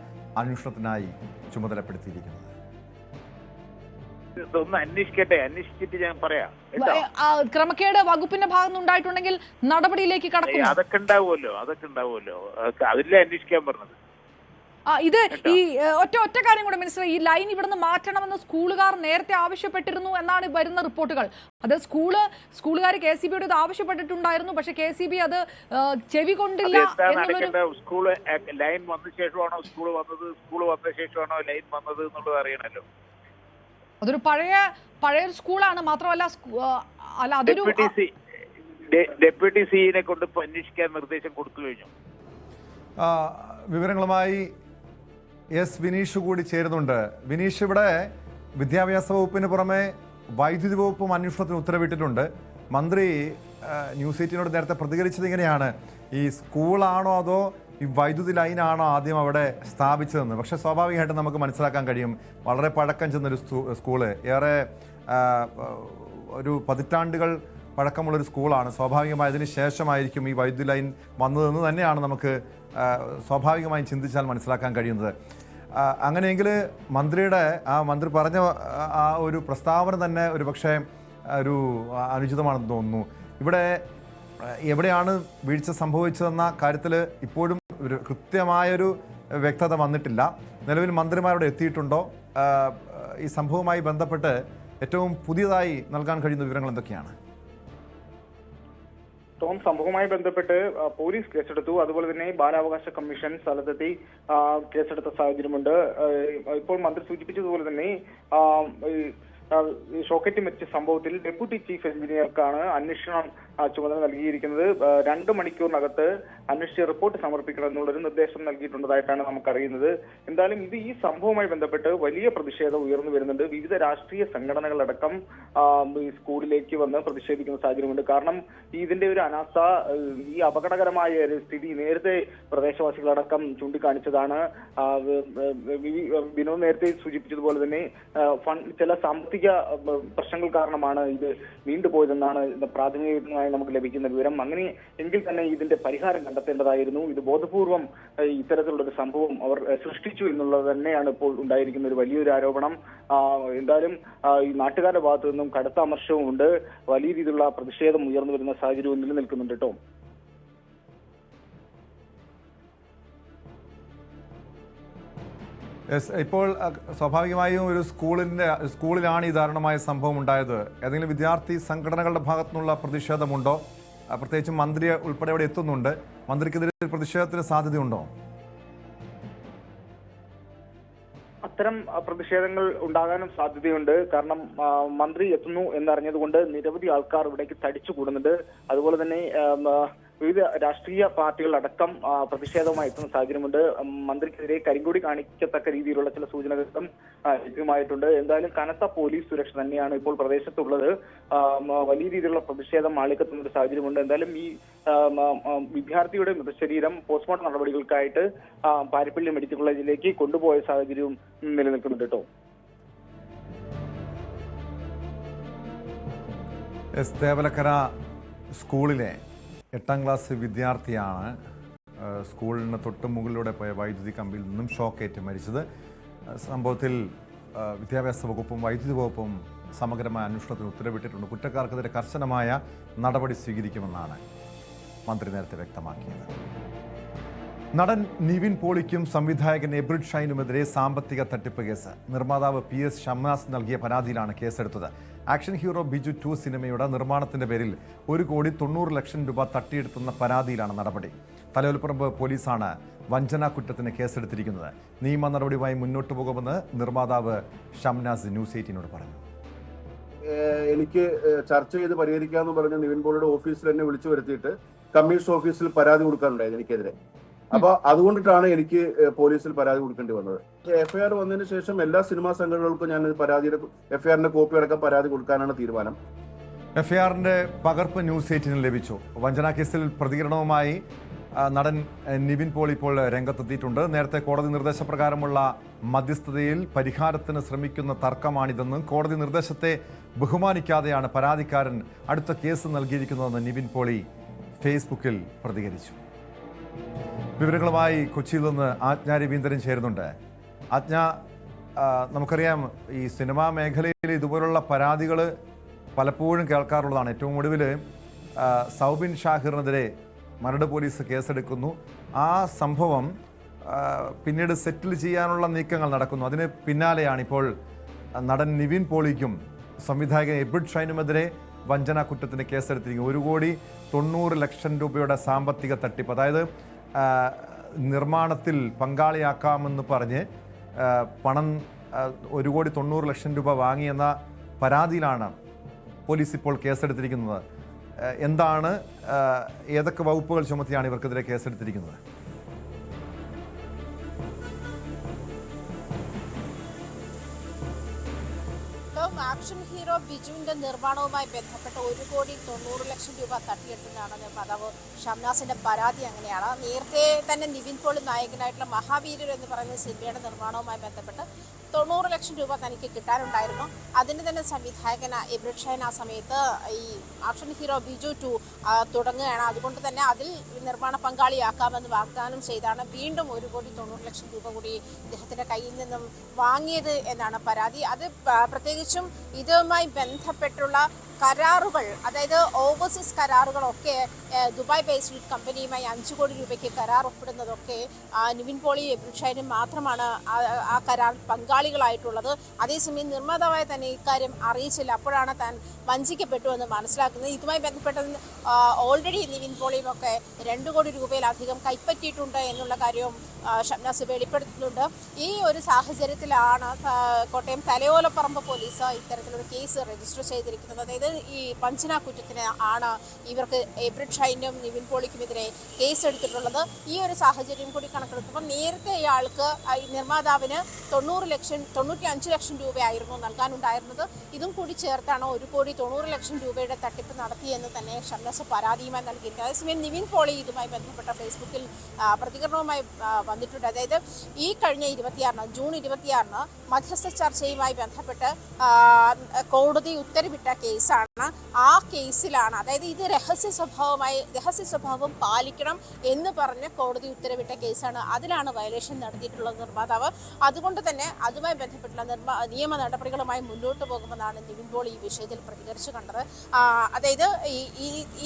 അന്വേഷണത്തിനായി ചുമതലപ്പെടുത്തിയിരിക്കുന്നത്. ഇതൊന്ന് അന്വേഷിച്ചിട്ട് ഞാൻ പറയാം. ക്രമക്കേട് വകുപ്പിന്റെ ഭാഗത്ത് ഉണ്ടായിട്ടുണ്ടെങ്കിൽ നടപടിയിലേക്ക് കടക്കും. അതൊക്കെ ഉണ്ടാവുമല്ലോ. അതിലെ അന്വേഷിക്കാൻ പറഞ്ഞത്. ഇത് ഈ ഒറ്റ കാര്യം കൂടെ മനസ്സിലായി. ഈ ലൈൻ ഇവിടുന്ന് മാറ്റണമെന്ന് സ്കൂളുകാർ നേരത്തെ ആവശ്യപ്പെട്ടിരുന്നു എന്നാണ് വരുന്ന റിപ്പോർട്ടുകൾ. അത് സ്കൂളുകാർ KSEBയോട് ഇത് ആവശ്യപ്പെട്ടിട്ടുണ്ടായിരുന്നു. പക്ഷെ KSEB അത് ചെവി കൊണ്ടില്ല എന്നുള്ളൊരു. സ്കൂള് ലൈൻ വന്ന ശേഷമാണോ സ്കൂൾ വന്നത്, സ്കൂൾ വന്ന ശേഷമാണോ ലൈൻ വന്നത് എന്നുള്ളത് അറിയണല്ലോ. അതൊരു പഴയ സ്കൂളാണ്. മാത്രമല്ല അതൊരു ഡെപ്യൂട്ടി സിഇനെ കൊണ്ട് അന്വേഷിക്കാൻ നിർദ്ദേശം കൊടുത്തു കഴിഞ്ഞു. വിവരങ്ങളുമായി വിനീഷ് കൂടി ചേരുന്നുണ്ട്. വിനീഷ്, ഇവിടെ വിദ്യാഭ്യാസ വകുപ്പിന് പുറമെ വൈദ്യുതി വകുപ്പും അന്വേഷണത്തിന് ഉത്തരവിട്ടിട്ടുണ്ട്. മന്ത്രി ന്യൂസ് 18നോട് നേരത്തെ പ്രതികരിച്ചത് ഇങ്ങനെയാണ്: ഈ സ്കൂളാണോ അതോ ഈ വൈദ്യുതി ലൈനാണോ ആദ്യം അവിടെ സ്ഥാപിച്ചതെന്ന്. പക്ഷേ സ്വാഭാവികമായിട്ടും നമുക്ക് മനസ്സിലാക്കാൻ കഴിയും, വളരെ പഴക്കം ചെന്നൊരു സ്കൂള്, ഏറെ ഒരു പതിറ്റാണ്ടുകൾ പഴക്കമുള്ളൊരു സ്കൂളാണ്. സ്വാഭാവികമായി അതിന് ശേഷമായിരിക്കും ഈ വൈദ്യുതി ലൈൻ വന്നതെന്ന് തന്നെയാണ് നമുക്ക് സ്വാഭാവികമായും ചിന്തിച്ചാൽ മനസ്സിലാക്കാൻ കഴിയുന്നത്. അങ്ങനെയെങ്കിൽ മന്ത്രി പറഞ്ഞ ആ ഒരു പ്രസ്താവന തന്നെ ഒരു പക്ഷേ ഒരു അനുചിതമാണെന്ന് തോന്നുന്നു. ഇവിടെ എവിടെയാണ് വീഴ്ച സംഭവിച്ചതെന്ന കാര്യത്തിൽ ഇപ്പോഴും ഒരു കൃത്യമായൊരു വ്യക്തത വന്നിട്ടില്ല. നിലവിൽ മന്ത്രിമാരോട് എത്തിയിട്ടുണ്ടോ? ഈ സംഭവവുമായി ബന്ധപ്പെട്ട് ഏറ്റവും പുതിയതായി നൽകാൻ കഴിയുന്ന വിവരങ്ങൾ എന്തൊക്കെയാണ്? സംഭവവുമായി ബന്ധപ്പെട്ട് പോലീസ് കേസെടുത്തു. അതുപോലെ തന്നെ ബാലാവകാശ കമ്മീഷൻ സ്ഥലത്തെത്തി കേസെടുത്ത സാഹചര്യമുണ്ട്. ഇപ്പോൾ മന്ത്രി സൂചിപ്പിച്ചതുപോലെ തന്നെ ഷോക്കറ്റ് മരിച്ച സംഭവത്തിൽ ഡെപ്യൂട്ടി ചീഫ് എഞ്ചിനീയർക്കാണ് അന്വേഷണം ചുമതല നൽകിയിരിക്കുന്നത്. 2 മണിക്കൂറിനകത്ത് അന്വേഷിച്ച് റിപ്പോർട്ട് സമർപ്പിക്കണം എന്നുള്ളൊരു നിർദ്ദേശം നൽകിയിട്ടുള്ളതായിട്ടാണ് നമുക്കറിയുന്നത്. എന്തായാലും ഈ സംഭവവുമായി ബന്ധപ്പെട്ട് വലിയ പ്രതിഷേധം ഉയർന്നു വരുന്നുണ്ട്. വിവിധ രാഷ്ട്രീയ സംഘടനകളടക്കം ഈ സ്കൂളിലേക്ക് വന്ന് പ്രതിഷേധിക്കുന്ന സാഹചര്യമുണ്ട്. കാരണം ഇതിന്റെ ഒരു അനാസ്ഥ, ഈ അപകടകരമായ ഒരു സ്ഥിതി നേരത്തെ പ്രദേശവാസികളടക്കം ചൂണ്ടിക്കാണിച്ചതാണ്. വിനോദ് നേരത്തെ സൂചിപ്പിച്ചതുപോലെ തന്നെ ചില സാമ്പത്തിക പ്രശ്നങ്ങൾ കാരണമാണ് ഇത് നീണ്ടുപോയതെന്നാണ് പ്രാഥമികമായി നമുക്ക് ലഭിക്കുന്ന വിവരം. അങ്ങനെ എങ്കിൽ തന്നെ ഇതിന്റെ പരിഹാരം കണ്ടെത്തേണ്ടതായിരുന്നു. ഇത് ബോധപൂർവം ഇത്തരത്തിലുള്ള ഒരു സംഭവം അവർ സൃഷ്ടിച്ചു എന്നുള്ളത് തന്നെയാണ് ഇപ്പോൾ ഉണ്ടായിരിക്കുന്ന ഒരു വലിയൊരു ആരോപണം. എന്തായാലും ഈ നാട്ടുകാരുടെ ഭാഗത്തു നിന്നും കടുത്ത അമർഷവും ഉണ്ട്. വലിയ രീതിയിലുള്ള പ്രതിഷേധം ഉയർന്നു വരുന്ന സാഹചര്യവും നിലനിൽക്കുന്നുണ്ട് കേട്ടോ. ഇപ്പോൾ സ്വാഭാവികമായും ഒരു സ്കൂളിലാണ് ഈ ദാരുണമായ സംഭവം ഉണ്ടായത്. ഏതെങ്കിലും വിദ്യാർത്ഥി സംഘടനകളുടെ ഭാഗത്തുനിന്നുള്ള പ്രതിഷേധമുണ്ടോ? പ്രത്യേകിച്ചും മന്ത്രി ഉൾപ്പെടെ അവിടെ എത്തുന്നുണ്ട്. മന്ത്രിക്കെതിരെ പ്രതിഷേധത്തിന് സാധ്യതയുണ്ടോ? അത്തരം പ്രതിഷേധങ്ങൾ ഉണ്ടാകാനും സാധ്യതയുണ്ട്. കാരണം മന്ത്രി എത്തുന്നു എന്നറിഞ്ഞതുകൊണ്ട് നിരവധി ആൾക്കാർ ഇവിടേക്ക് തടിച്ചു കൂടുന്നുണ്ട്. അതുപോലെ തന്നെ വിവിധ രാഷ്ട്രീയ പാർട്ടികളടക്കം പ്രതിഷേധവുമായി എത്തുന്ന സാഹചര്യമുണ്ട്. മന്ത്രിക്കെതിരെ കരിങ്കൊടി കാണിക്കത്തക്ക രീതിയിലുള്ള ചില സൂചനകളും ലഭ്യമായിട്ടുണ്ട്. എന്തായാലും കനത്ത പോലീസ് സുരക്ഷ തന്നെയാണ് ഇപ്പോൾ പ്രദേശത്തുള്ളത്. വലിയ രീതിയിലുള്ള പ്രതിഷേധം ആളിക്കത്തുന്ന ഒരു സാഹചര്യമുണ്ട്. എന്തായാലും ഈ വിദ്യാർത്ഥിയുടെ മൃതശരീരം പോസ്റ്റ്മോർട്ടം നടപടികൾക്കായിട്ട് പാരിപ്പള്ളി മെഡിക്കൽ കോളേജിലേക്ക് കൊണ്ടുപോയ സാഹചര്യവും നിലനിൽക്കുന്നുണ്ട് കേട്ടോ. തേവലക്കര സ്കൂളിലെ 8ാം ക്ലാസ് വിദ്യാർത്ഥിയാണ് സ്കൂളിന് തൊട്ട് മുകളിലൂടെ പോയ വൈദ്യുതി കമ്പിയിൽ നിന്നും ഷോക്കേറ്റ് മരിച്ചത്. സംഭവത്തിൽ വിദ്യാഭ്യാസ വകുപ്പും വൈദ്യുതി വകുപ്പും സമഗ്രമായ അന്വേഷണത്തിന് ഉത്തരവിട്ടിട്ടുണ്ട്. കുറ്റക്കാർക്കെതിരെ കർശനമായ നടപടി സ്വീകരിക്കുമെന്നാണ് മന്ത്രി നേരത്തെ വ്യക്തമാക്കിയത്. നടൻ നിവിൻ പോളിക്കും സംവിധായകൻ എബ്രിഡ് ഷൈനുമെതിരെ സാമ്പത്തിക തട്ടിപ്പ് കേസ്. നിർമ്മാതാവ് PS ഷംനാസ് നൽകിയ പരാതിയിലാണ് കേസെടുത്തത്. ആക്ഷൻ ഹീറോ ബിജു 2 സിനിമയുടെ നിർമ്മാണത്തിന്റെ പേരിൽ 1,90,00,000 ലക്ഷം രൂപ തട്ടിയെടുത്തുന്ന പരാതിയിലാണ് നടപടി. തലയോലപ്പറമ്പ് പോലീസാണ് വഞ്ചനാ കുറ്റത്തിന് കേസെടുത്തിരിക്കുന്നത്. നിയമ നടപടിയുമായി മുന്നോട്ടു പോകുമെന്ന് നിർമ്മാതാവ് ഷംനാസ് ന്യൂസ് 18നോട് പറഞ്ഞു. എനിക്ക് ചർച്ച ചെയ്ത് പരിഹരിക്കാമെന്ന് പറഞ്ഞ നിവിൻ പോളിയുടെ ഓഫീസിൽ എന്നെ വിളിച്ചു വരുത്തിയിട്ട് കമ്മീഷൻ ഓഫീസിൽ പരാതി കൊടുക്കാനുണ്ടായത് എനിക്കെതിരെ. അപ്പൊ അതുകൊണ്ടിട്ടാണ് എനിക്ക് പോലീസിൽ പരാതി കൊടുക്കേണ്ടി വന്നത്. FIR വന്നതിന് ശേഷം എല്ലാ സിനിമാ സംഘടനകൾക്കും ഞാൻ പരാതിയുടെ FIRന്റെ കോപ്പി അടക്കം പരാതി കൊടുക്കാനാണ് തീരുമാനം. FIRന്റെ പകർപ്പ് ന്യൂസ് 18 ലഭിച്ചു. വഞ്ചനാ കേസിൽ പ്രതികരണവുമായി നടൻ നിവിൻ പോളി ഇപ്പോൾ രംഗത്തെത്തിയിട്ടുണ്ട്. നേരത്തെ കോടതി നിർദ്ദേശപ്രകാരമുള്ള മധ്യസ്ഥതയിൽ പരിഹാരത്തിന് ശ്രമിക്കുന്ന തർക്കമാണിതെന്നും കോടതി നിർദ്ദേശത്തെ ബഹുമാനിക്കാതെയാണ് പരാതിക്കാരൻ അടുത്ത കേസ് നൽകിയിരിക്കുന്നതെന്ന് നിവിൻ പോളി ഫേസ്ബുക്കിൽ പ്രതികരിച്ചു. വിവരങ്ങളുമായി കൊച്ചിയിൽ നിന്ന് ആജ്ഞ രവീന്ദ്രൻ ചേരുന്നുണ്ട്. ആജ്ഞ, നമുക്കറിയാം ഈ സിനിമാ മേഖലയിൽ ഇതുപോലുള്ള പരാതികൾ പലപ്പോഴും കേൾക്കാറുള്ളതാണ്. ഏറ്റവും ഒടുവിൽ സൗബിൻ ഷാഹിറിനെതിരെ മരട് പോലീസ് കേസെടുക്കുന്നു. ആ സംഭവം പിന്നീട് സെറ്റിൽ ചെയ്യാനുള്ള നീക്കങ്ങൾ നടക്കുന്നു. അതിന് പിന്നാലെയാണ് ഇപ്പോൾ നടൻ നിവിൻ പോളിക്കും സംവിധായകൻ എബ്രിഡ് ഷൈനുമെതിരെ വഞ്ചനാ കുറ്റത്തിന് കേസെടുത്തിരിക്കുന്നത്. 1,90,00,000 രൂപയുടെ സാമ്പത്തിക തട്ടിപ്പ്, അതായത് നിർമ്മാണത്തിൽ പങ്കാളിയാക്കാമെന്ന് പറഞ്ഞ് പണം 1,90,00,000 രൂപ വാങ്ങിയെന്ന പരാതിയിലാണ് പോലീസ് ഇപ്പോൾ കേസെടുത്തിരിക്കുന്നത്. എന്താണ്, ഏതൊക്കെ വകുപ്പുകൾ ചുമത്തിയാണ് ഇവർക്കെതിരെ കേസെടുത്തിരിക്കുന്നത്? ആക്ഷൻ ഹീറോ ബിജുവിന്റെ നിർമ്മാണവുമായി ബന്ധപ്പെട്ട് 1,90,00,000 രൂപ തട്ടിയെടുത്തതാണ് നിർമ്മാതാവ് ഷംനാസിന്റെ പരാതി. അങ്ങനെയാണ് നേരത്തെ തന്നെ നിവിൻ പോളി നായകനായിട്ടുള്ള മഹാവീരർ എന്ന് പറയുന്ന സിനിമയുടെ നിർമ്മാണവുമായി ബന്ധപ്പെട്ട് 90 ലക്ഷം രൂപ തനിക്ക് കിട്ടാനുണ്ടായിരുന്നു. അതിന് തന്നെ സംവിധായകൻ എബ്രിഡ് ഷൈൻ ആ സമയത്ത് ഈ ആക്ഷൻ ഹീറോ ബിജു 2 തുടങ്ങുകയാണ്. അതുകൊണ്ട് തന്നെ അതിൽ നിർമ്മാണ പങ്കാളിയാക്കാമെന്ന് വാഗ്ദാനം ചെയ്താണ് വീണ്ടും 1,90 ലക്ഷം രൂപ കൂടി ഇദ്ദേഹത്തിന്റെ കയ്യിൽ നിന്നും വാങ്ങിയത് എന്നാണ് പരാതി. അത് പ്രത്യേകിച്ചും ഇതുമായി ബന്ധപ്പെട്ടുള്ള കരാറുകൾ, അതായത് ഓവർസീസ് കരാറുകളൊക്കെ ദുബായ് ബേസ്ഡ് കമ്പനിയുമായി 5 കോടി രൂപയ്ക്ക് കരാർ ഒപ്പിടുന്നതൊക്കെ നിവിൻ പോളി എബ്രിഡ് ഷൈനും മാത്രമാണ് ആ കരാർ പങ്കാളികളായിട്ടുള്ളത്. അതേസമയം നിർമ്മാതാവായ തന്നെ ഇക്കാര്യം അറിയിച്ചില്ല. അപ്പോഴാണ് താൻ വഞ്ചിക്കപ്പെട്ടു എന്ന് മനസ്സിലാക്കുന്നത്. ഇതുമായി ബന്ധപ്പെട്ട് ഓൾറെഡി നിവിൻ പോളിയും ഒക്കെ 2 കോടി രൂപയിലധികം കൈപ്പറ്റിയിട്ടുണ്ട് എന്നുള്ള കാര്യവും ഷംനാസ് വെളിപ്പെടുത്തുന്നുണ്ട്. ഈ ഒരു സാഹചര്യത്തിലാണ് കോട്ടയം തലയോലപ്പറമ്പ് പോലീസ് ഇത്തരത്തിലൊരു കേസ് രജിസ്റ്റർ ചെയ്തിരിക്കുന്നത്. അതായത് ഈ വഞ്ചന കുറ്റത്തിന് ആണ് ഇവർക്ക് എബ്രിഡ് ഷൈനും നിവിൻ പോളിക്കുമെതിരെ കേസെടുത്തിട്ടുള്ളത്. ഈ ഒരു സാഹചര്യം കൂടി കണക്കെടുക്കുമ്പോൾ നേരത്തെ ഇയാൾക്ക് ഈ നിർമ്മാതാവിന് 95 ലക്ഷം രൂപയായിരുന്നു നൽകാനുണ്ടായിരുന്നത്. ഇതും കൂടി ചേർത്താണ് 1,90 ലക്ഷം രൂപയുടെ തട്ടിപ്പ് നടത്തിയെന്ന് തന്നെ ഷംനാസ് പരാതിയുമായി നൽകിയിരിക്കുന്നത്. അതേസമയം നിവിൻ പോളി ഇതുമായി ബന്ധപ്പെട്ട ഫേസ്ബുക്കിൽ പ്രതികരണവുമായി വന്നിട്ടുണ്ട്. അതായത് ഈ കഴിഞ്ഞ ജൂൺ 26 മധ്യസ്ഥ ചർച്ചയുമായി ബന്ധപ്പെട്ട് കോടതി ഉത്തരവിട്ട കേസാണ്. ആ കേസിലാണ്, അതായത് ഇത് രഹസ്യ സ്വഭാവം പാലിക്കണം എന്ന് പറഞ്ഞ് കോടതി ഉത്തരവിട്ട കേസാണ്. അതിലാണ് വയലേഷൻ നടത്തിയിട്ടുള്ളത് നിർമ്മാതാവ്. അതുകൊണ്ട് തന്നെ അതുമായി ബന്ധപ്പെട്ടുള്ള നിയമ നടപടികളുമായി മുന്നോട്ട് പോകുമെന്നാണ് നിവിൻ പോളി ഈ വിഷയത്തിൽ പ്രതികരിച്ചു കണ്ടത്. അതായത്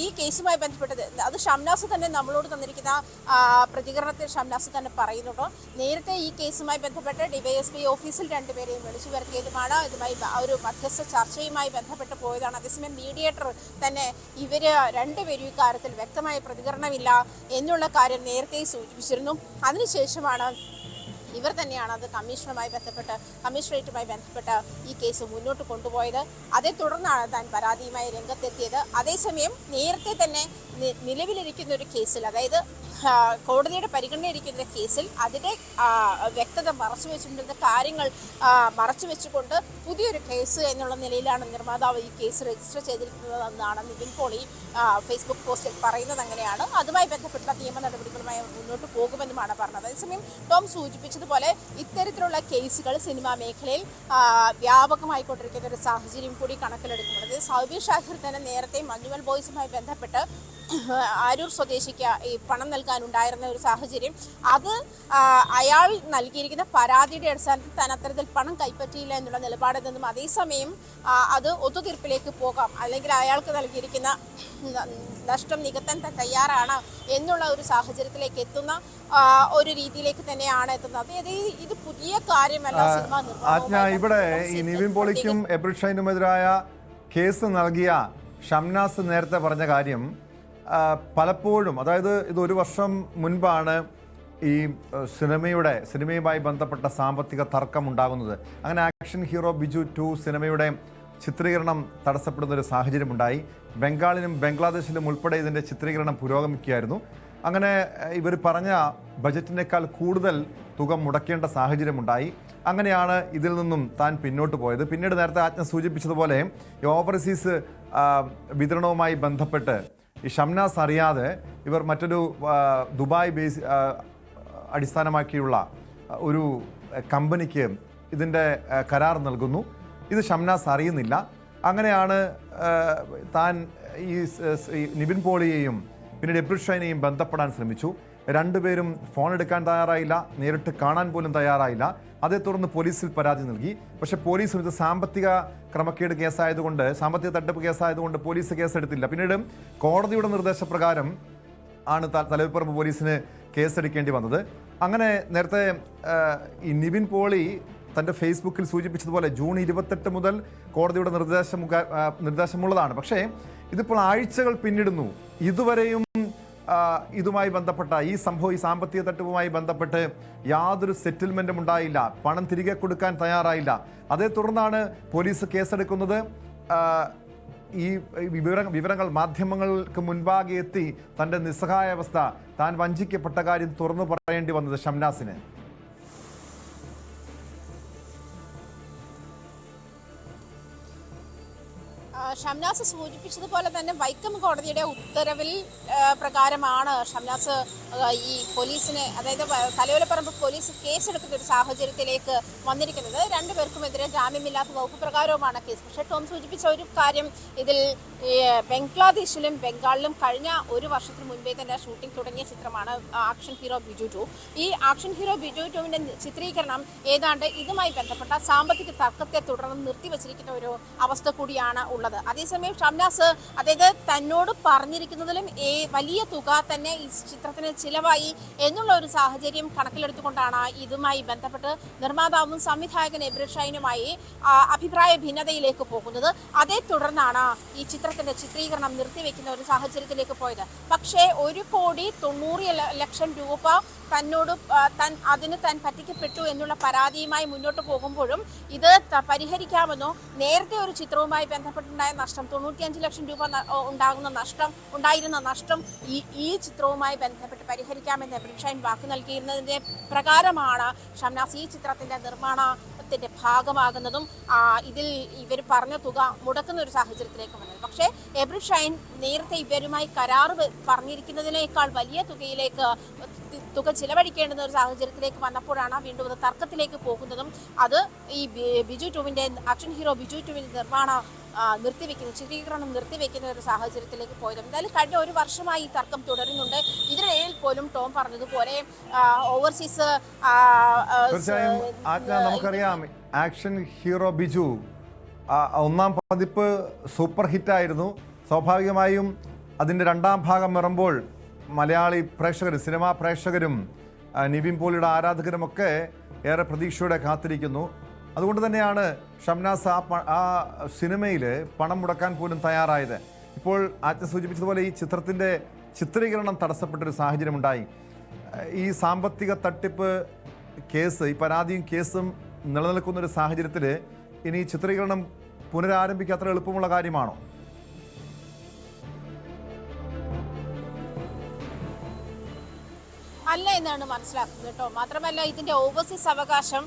ഈ കേസുമായി ബന്ധപ്പെട്ടത് അത് ഷംനാസ് തന്നെ നമ്മളോട് തന്നിരിക്കുന്ന പ്രതികരണത്തിൽ ഷംനാസ് തന്നെ പറയുന്നുണ്ടോ. നേരത്തെ ഈ കേസുമായി ബന്ധപ്പെട്ട് ഡിവൈഎസ്പി ഓഫീസിൽ 2 പേരെയും വിളിച്ചു വരുത്തിയതുമാണ്. ഇതുമായി ഒരു മധ്യസ്ഥ ചർച്ചയുമായി ബന്ധപ്പെട്ട് പോയതാണ്. അതേസമയം മീഡിയേറ്റർ തന്നെ ഇവര് 2 പേരും ഈ കാര്യത്തിൽ വ്യക്തമായ പ്രതികരണമില്ല എന്നുള്ള കാര്യം നേരത്തെ സൂചിപ്പിച്ചിരുന്നു. അതിനുശേഷമാണ് ഇവർ തന്നെയാണ് അത് കമ്മീഷണറേറ്റുമായി ബന്ധപ്പെട്ട് ഈ കേസ് മുന്നോട്ട് കൊണ്ടുപോയത്. അതേ തുടർന്നാണ് താൻ പരാതിയുമായി രംഗത്തെത്തിയത്. അതേസമയം നേരത്തെ തന്നെ നിലവിലിരിക്കുന്ന ഒരു കേസിൽ, അതായത് കോടതിയുടെ പരിഗണനയിരിക്കുന്ന കേസിൽ അതിൻ്റെ വ്യക്തത മറച്ചുവെച്ചിട്ടുള്ള കാര്യങ്ങൾ മറച്ചുവെച്ചുകൊണ്ട് പുതിയൊരു കേസ് എന്നുള്ള നിലയിലാണ് നിർമ്മാതാവ് ഈ കേസ് രജിസ്റ്റർ ചെയ്തിരിക്കുന്നതെന്നാണ് നിവിൻ പോളി ഫേസ്ബുക്ക് പോസ്റ്റിൽ പറയുന്നത്. അങ്ങനെയാണ് അതുമായി ബന്ധപ്പെട്ട നിയമ നടപടികളുമായി മുന്നോട്ട് പോകുമെന്നുമാണ് പറഞ്ഞത്. അതേസമയം ടോം സൂചിപ്പിച്ചതുപോലെ ഇത്തരത്തിലുള്ള കേസുകൾ സിനിമാ മേഖലയിൽ വ്യാപകമായിക്കൊണ്ടിരിക്കുന്ന ഒരു സാഹചര്യം കൂടി കണക്കിലെടുക്കുമ്പോൾ, അതായത് സൗബിർ ഷാഹിർ തന്നെ നേരത്തെ മഞ്ഞുമൽ ബോയ്സുമായി ബന്ധപ്പെട്ട് ആരൂർ സ്വദേശിക്ക് ഈ പണം നൽകാനുണ്ടായിരുന്ന ഒരു സാഹചര്യം, അത് അയാൾ നൽകിയിരിക്കുന്ന പരാതിയുടെ അടിസ്ഥാനത്തിൽ താൻ അത്തരത്തിൽ പണം കൈപ്പറ്റിയില്ല എന്നുള്ള നിലപാടിൽ നിന്നും അതേസമയം അത് ഒത്തുതീർപ്പിലേക്ക് പോകാം, അല്ലെങ്കിൽ അയാൾക്ക് നൽകിയിരിക്കുന്ന നഷ്ടം നികത്താൻ തയ്യാറാണ് എന്നുള്ള ഒരു സാഹചര്യത്തിലേക്ക് എത്തുന്ന ഒരു രീതിയിലേക്ക് തന്നെയാണ് എത്തുന്നത്. അതായത് ഇത് പുതിയ കാര്യമല്ല. സിനിമ ഇവിടെ ഈ നിവിൻ പോളിക്കും എബ്രിഡ് ഷൈനുമെതിരായ കേസ് നൽകിയ ഷംനാസ് നേരത്തെ പറഞ്ഞ കാര്യം പലപ്പോഴും, അതായത് ഇത് 1 വർഷം മുൻപാണ് ഈ സിനിമയുമായി ബന്ധപ്പെട്ട സാമ്പത്തിക തർക്കം ഉണ്ടാകുന്നത്. അങ്ങനെ ആക്ഷൻ ഹീറോ ബിജു 2 സിനിമയുടെ ചിത്രീകരണം തടസ്സപ്പെടുന്ന ഒരു സാഹചര്യമുണ്ടായി. ബംഗാളിലും ബംഗ്ലാദേശിലും ഉൾപ്പെടെ ഇതിൻ്റെ ചിത്രീകരണം പുരോഗമിക്കുകയായിരുന്നു. അങ്ങനെ ഇവർ പറഞ്ഞ ബജറ്റിനേക്കാൾ കൂടുതൽ തുക മുടക്കേണ്ട സാഹചര്യമുണ്ടായി. അങ്ങനെയാണ് ഇതിൽ നിന്നും താൻ പിന്നോട്ട് പോയത്. പിന്നീട് നേരത്തെ ആജ്ഞ സൂചിപ്പിച്ചതുപോലെ ഈ ഓവർസീസ് വിതരണവുമായി ബന്ധപ്പെട്ട് ഈ ഷംനാസ് അറിയാതെ ഇവർ മറ്റൊരു ദുബായ് ബേസ് അടിസ്ഥാനമാക്കിയുള്ള ഒരു കമ്പനിക്ക് ഇതിൻ്റെ കരാർ നൽകുന്നു. ഇത് ഷംനാസ് അറിയുന്നില്ല. അങ്ങനെയാണ് താൻ ഈ നിവിൻ പോളിയെയും പിന്നീട് എബ്രിഡ് ഷൈനെയും ബന്ധപ്പെടാൻ ശ്രമിച്ചു. 2 പേരും ഫോൺ എടുക്കാൻ തയ്യാറായില്ല, നേരിട്ട് കാണാൻ പോലും തയ്യാറായില്ല. അതേ തുടർന്ന് പോലീസിൽ പരാതി നൽകി. പക്ഷെ പോലീസ് ഇത് സാമ്പത്തിക ക്രമക്കേട് കേസായതുകൊണ്ട്, സാമ്പത്തിക തട്ടിപ്പ് കേസായതുകൊണ്ട് പോലീസ് കേസെടുത്തില്ല. പിന്നീട് കോടതിയുടെ നിർദ്ദേശപ്രകാരം ആണ് തലയോലപ്പറമ്പ് പോലീസിന് കേസെടുക്കേണ്ടി വന്നത്. അങ്ങനെ നേരത്തെ ഈ നിവിൻ പോളി തൻ്റെ ഫേസ്ബുക്കിൽ സൂചിപ്പിച്ചതുപോലെ ജൂൺ 28 മുതൽ കോടതിയുടെ നിർദ്ദേശമുള്ളതാണ്. പക്ഷേ ഇതിപ്പോൾ ആഴ്ചകൾ പിന്നിടുന്നു. ഇതുവരെയും ഇതുമായി ബന്ധപ്പെട്ട ഈ സാമ്പത്തിക തട്ടിപ്പുമായി ബന്ധപ്പെട്ട് യാതൊരു സെറ്റിൽമെൻറ്റും ഉണ്ടായില്ല. പണം തിരികെ കൊടുക്കാൻ തയ്യാറായില്ല. അതേ തുടർന്നാണ് പോലീസ് കേസെടുക്കുന്നത്. ഈ വിവരങ്ങൾ മാധ്യമങ്ങൾക്ക് മുൻപാകെ എത്തി തൻ്റെ നിസ്സഹായാവസ്ഥ, താൻ വഞ്ചിക്കപ്പെട്ട കാര്യം തുറന്നു പറയേണ്ടി വന്നത് ഷംനാസിന്. ഷംനാസ് സൂചിപ്പിച്ചതുപോലെ തന്നെ വൈക്കം കോടതിയുടെ ഉത്തരവിൽ പ്രകാരമാണ് ഷംനാസ് ഈ പോലീസിനെ, അതായത് തലയോലപ്പറമ്പ് പോലീസ് കേസെടുക്കുന്ന ഒരു സാഹചര്യത്തിലേക്ക് വന്നിരിക്കുന്നത്. രണ്ടുപേർക്കുമെതിരെ ജാമ്യമില്ലാത്ത വകുപ്പ് പ്രകാരവുമാണ് കേസ്. പക്ഷേ ടോം സൂചിപ്പിച്ച ഒരു കാര്യം, ഇതിൽ ബംഗ്ലാദേശിലും ബംഗാളിലും കഴിഞ്ഞ ഒരു വർഷത്തിന് മുൻപേ തന്നെ ഷൂട്ടിംഗ് തുടങ്ങിയ ചിത്രമാണ് ആക്ഷൻ ഹീറോ ബിജു 2. ഈ ആക്ഷൻ ഹീറോ ബിജു 2വിന്റെ ചിത്രീകരണം ഏതാണ്ട് ഇതുമായി ബന്ധപ്പെട്ട സാമ്പത്തിക തർക്കത്തെ തുടർന്ന് നിർത്തിവച്ചിരിക്കുന്ന ഒരു അവസ്ഥ കൂടിയാണ് ഉള്ളത്. അതേസമയം ഷംനാസ് അതായത് തന്നോട് പറഞ്ഞിരിക്കുന്നതിലും വലിയ തുക തന്നെ ഈ ചിത്രത്തിന് ചിലവായി എന്നുള്ള ഒരു സാഹചര്യം കണക്കിലെടുത്തുകൊണ്ടാണ് ഇതുമായി ബന്ധപ്പെട്ട് നിർമ്മാതാവും സംവിധായകൻ എബ്രഷൈനുമായി അഭിപ്രായ ഭിന്നതയിലേക്ക് പോകുന്നത്. അതേ തുടർന്നാണ് ഈ ചിത്രത്തിന്റെ ചിത്രീകരണം നിർത്തിവെക്കുന്ന ഒരു സാഹചര്യത്തിലേക്ക് പോയത്. പക്ഷേ 1,90,00,000 രൂപ തന്നോട് അതിന് താൻ പറ്റിക്കപ്പെട്ടു എന്നുള്ള പരാതിയുമായി മുന്നോട്ട് പോകുമ്പോഴും ഇത് പരിഹരിക്കാമെന്നോ നേരത്തെ ഒരു ചിത്രവുമായി ബന്ധപ്പെട്ടുണ്ടായ നഷ്ടം 95 ലക്ഷം രൂപ ഉണ്ടായിരുന്ന നഷ്ടം ഈ ചിത്രവുമായി ബന്ധപ്പെട്ട് പരിഹരിക്കാമെന്ന് എബ്രഷൈൻ വാക്ക് നൽകിയിരുന്നതിന്റെ പ്രകാരമാണ് ഷംനാസ് ഈ ചിത്രത്തിന്റെ നിർമ്മാണത്തിന്റെ ഭാഗമാകുന്നതും ഇതിൽ ഇവർ പറഞ്ഞ തുക മുടക്കുന്ന ഒരു സാഹചര്യത്തിലേക്ക് വന്നത്. പക്ഷേ എബ്രഷൈൻ നേരത്തെ ഇവരുമായി കരാർ പറഞ്ഞിരിക്കുന്നതിനേക്കാൾ വലിയ തുക ചിലവഴിക്കേണ്ടുന്ന ഒരു സാഹചര്യത്തിലേക്ക് വന്നപ്പോഴാണ് വീണ്ടും അത് തർക്കത്തിലേക്ക് പോകുന്നതും അത് ഈ ബിജു 2വിന്റെ ആക്ഷൻ ഹീറോ ബിജു 2വിന്റെ നിർമ്മാണം ചിത്രീകരണം നിർത്തിവെക്കുന്ന ഒരു സാഹചര്യത്തിലേക്ക് പോയത്. എന്തായാലും കഴിഞ്ഞ ഒരു വർഷമായി ഈ തർക്കം തുടരുന്നുണ്ട്. ഇതിനിടയിൽ പോലും ടോം പറഞ്ഞതുപോലെ ഓവർസീസ് തീർച്ചയായും നമുക്കറിയാം ആക്ഷൻ ഹീറോ ബിജു ഒന്നാം പതിപ്പ് സൂപ്പർ ഹിറ്റായിരുന്നു. സ്വാഭാവികമായും അതിൻ്റെ രണ്ടാം ഭാഗം വരുമ്പോൾ മലയാളി പ്രേക്ഷകർ, സിനിമാ പ്രേക്ഷകരും നിവിൻ പോളിയുടെ ആരാധകരുമൊക്കെ ഏറെ പ്രതീക്ഷയോടെ കാത്തിരിക്കുന്നു. അതുകൊണ്ട് തന്നെയാണ് ഷംനാസ് ആ സിനിമയിൽ പണം മുടക്കാൻ പോലും തയ്യാറായത്. ഇപ്പോൾ ആജ്ഞ സൂചിപ്പിച്ചതുപോലെ ഈ ചിത്രത്തിൻ്റെ ചിത്രീകരണം തടസ്സപ്പെട്ടൊരു സാഹചര്യമുണ്ടായി. ഈ സാമ്പത്തിക തട്ടിപ്പ് കേസ്, ഈ പരാതിയും കേസും നിലനിൽക്കുന്നൊരു സാഹചര്യത്തിൽ ഇനി ചിത്രീകരണം പുനരാരംഭിക്കുക അത്ര എളുപ്പമുള്ള കാര്യമാണോ? അല്ല എന്നാണ് മനസ്സിലാക്കുന്നത് കേട്ടോ. മാത്രമല്ല ഇതിന്റെ ഓവർസീസ് അവകാശം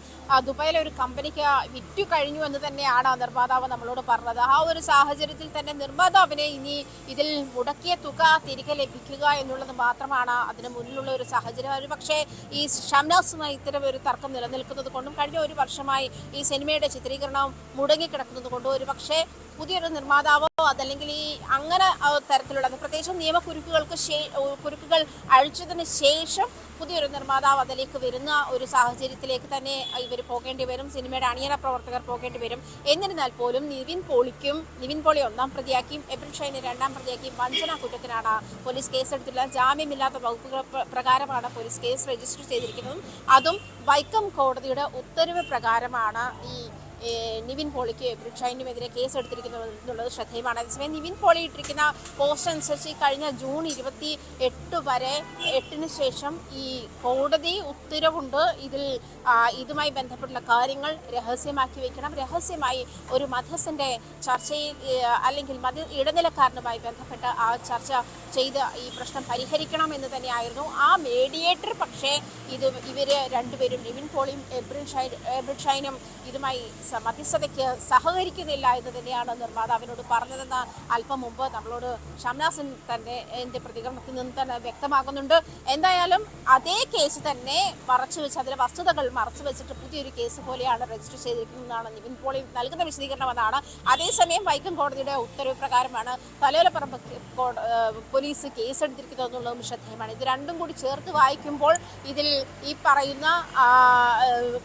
ദുബായിലെ ഒരു കമ്പനിക്ക് വിറ്റു കഴിഞ്ഞു എന്ന് തന്നെയാണ് നിർമ്മാതാവ് നമ്മളോട് പറഞ്ഞത്. ആ ഒരു സാഹചര്യത്തിൽ തന്നെ നിർമ്മാതാവിനെ ഇനി ഇതിൽ മുടക്കിയ തുക തിരികെ ലഭിക്കുക എന്നുള്ളത് മാത്രമാണ് അതിന് മുന്നിലുള്ള ഒരു സാഹചര്യം. ഒരു പക്ഷേ ഈ ഷംനാസുമായി ഇത്തരം ഒരു തർക്കം നിലനിൽക്കുന്നത് കൊണ്ടും കഴിഞ്ഞ ഒരു വർഷമായി ഈ സിനിമയുടെ ചിത്രീകരണം മുടങ്ങിക്കിടക്കുന്നത് കൊണ്ടും ഒരു പക്ഷേ പുതിയൊരു നിർമ്മാതാവോ അതല്ലെങ്കിൽ ഈ അങ്ങനെ തരത്തിലുള്ള പ്രത്യേകിച്ചും കുരുക്കുകൾ അഴിച്ചതിന് ശേഷം പുതിയൊരു നിർമ്മാതാവ് അതിലേക്ക് വരുന്ന ഒരു സാഹചര്യത്തിലേക്ക് തന്നെ ഇവർ പോകേണ്ടി വരും. സിനിമയുടെ അണിയറ പ്രവർത്തകർ പോകേണ്ടി വരും. എന്നിരുന്നാൽ പോലും നിവിൻ പോളി ഒന്നാം പ്രതിയാക്കിയും എബ്രഷൈനെ രണ്ടാം പ്രതിയാക്കിയും വഞ്ചന കുറ്റത്തിനാണ് പോലീസ് കേസെടുത്തിട്ടുള്ള. ജാമ്യമില്ലാത്ത വകുപ്പുകൾ പ്രകാരമാണ് പോലീസ് കേസ് രജിസ്റ്റർ ചെയ്തിരിക്കുന്നതും. അതും വൈക്കം കോടതിയുടെ ഉത്തരവ് പ്രകാരമാണ് ഈ നിവിൻ പോളിക്ക് എബ്രഷൈനുമെതിരെ കേസെടുത്തിരിക്കുന്നത് എന്നുള്ളത് ശ്രദ്ധേയമാണ്. അതേസമയം നിവിൻ പോളി ഇട്ടിരിക്കുന്ന പോസ്റ്റ് അനുസരിച്ച് കഴിഞ്ഞ ജൂൺ 28 വരെ 8-ന് ശേഷം ഈ കോടതി ഉത്തരവുണ്ട്. ഇതുമായി ബന്ധപ്പെട്ടുള്ള കാര്യങ്ങൾ രഹസ്യമാക്കി വെക്കണം. രഹസ്യമായി ഒരു മധ്യസ്ഥന്റെ ചർച്ചയിൽ അല്ലെങ്കിൽ ഇടനിലക്കാരനുമായി ബന്ധപ്പെട്ട് ആ ചർച്ച ചെയ്ത് ഈ പ്രശ്നം പരിഹരിക്കണം എന്ന് തന്നെയായിരുന്നു ആ മീഡിയേറ്റർ. പക്ഷേ ഇവര് രണ്ടുപേരും നിവിൻ പോളിയും എബ്രഷൈനും ഇതുമായി മധ്യസ്ഥതയ്ക്ക് സഹകരിക്കുന്നില്ല എന്ന് തന്നെയാണ് നിർമ്മാതാവിനോട് പറഞ്ഞതെന്ന് അല്പം മുമ്പ് നമ്മളോട് ഷംനാസ് എൻ്റെ പ്രതികരണത്തിൽ നിന്ന് തന്നെ വ്യക്തമാകുന്നുണ്ട്. എന്തായാലും അതേ കേസ് തന്നെ മറച്ചുവെച്ച് അതിലെ വസ്തുതകൾ മറച്ചു വെച്ചിട്ട് പുതിയൊരു കേസ് പോലെയാണ് രജിസ്റ്റർ ചെയ്തിരിക്കുന്നതെന്നാണ് നിവിൻ പോളി നൽകുന്ന വിശദീകരണമെന്നാണ്. അതേസമയം വൈക്കം കോടതിയുടെ ഉത്തരവ് പ്രകാരമാണ് തലയോലപ്പറമ്പ് പോലീസ് കേസെടുത്തിരിക്കുന്നത് എന്നുള്ളതും ശ്രദ്ധേയമാണ്. ഇത് രണ്ടും കൂടി ചേർത്ത് വായിക്കുമ്പോൾ ഇതിൽ ഈ പറയുന്ന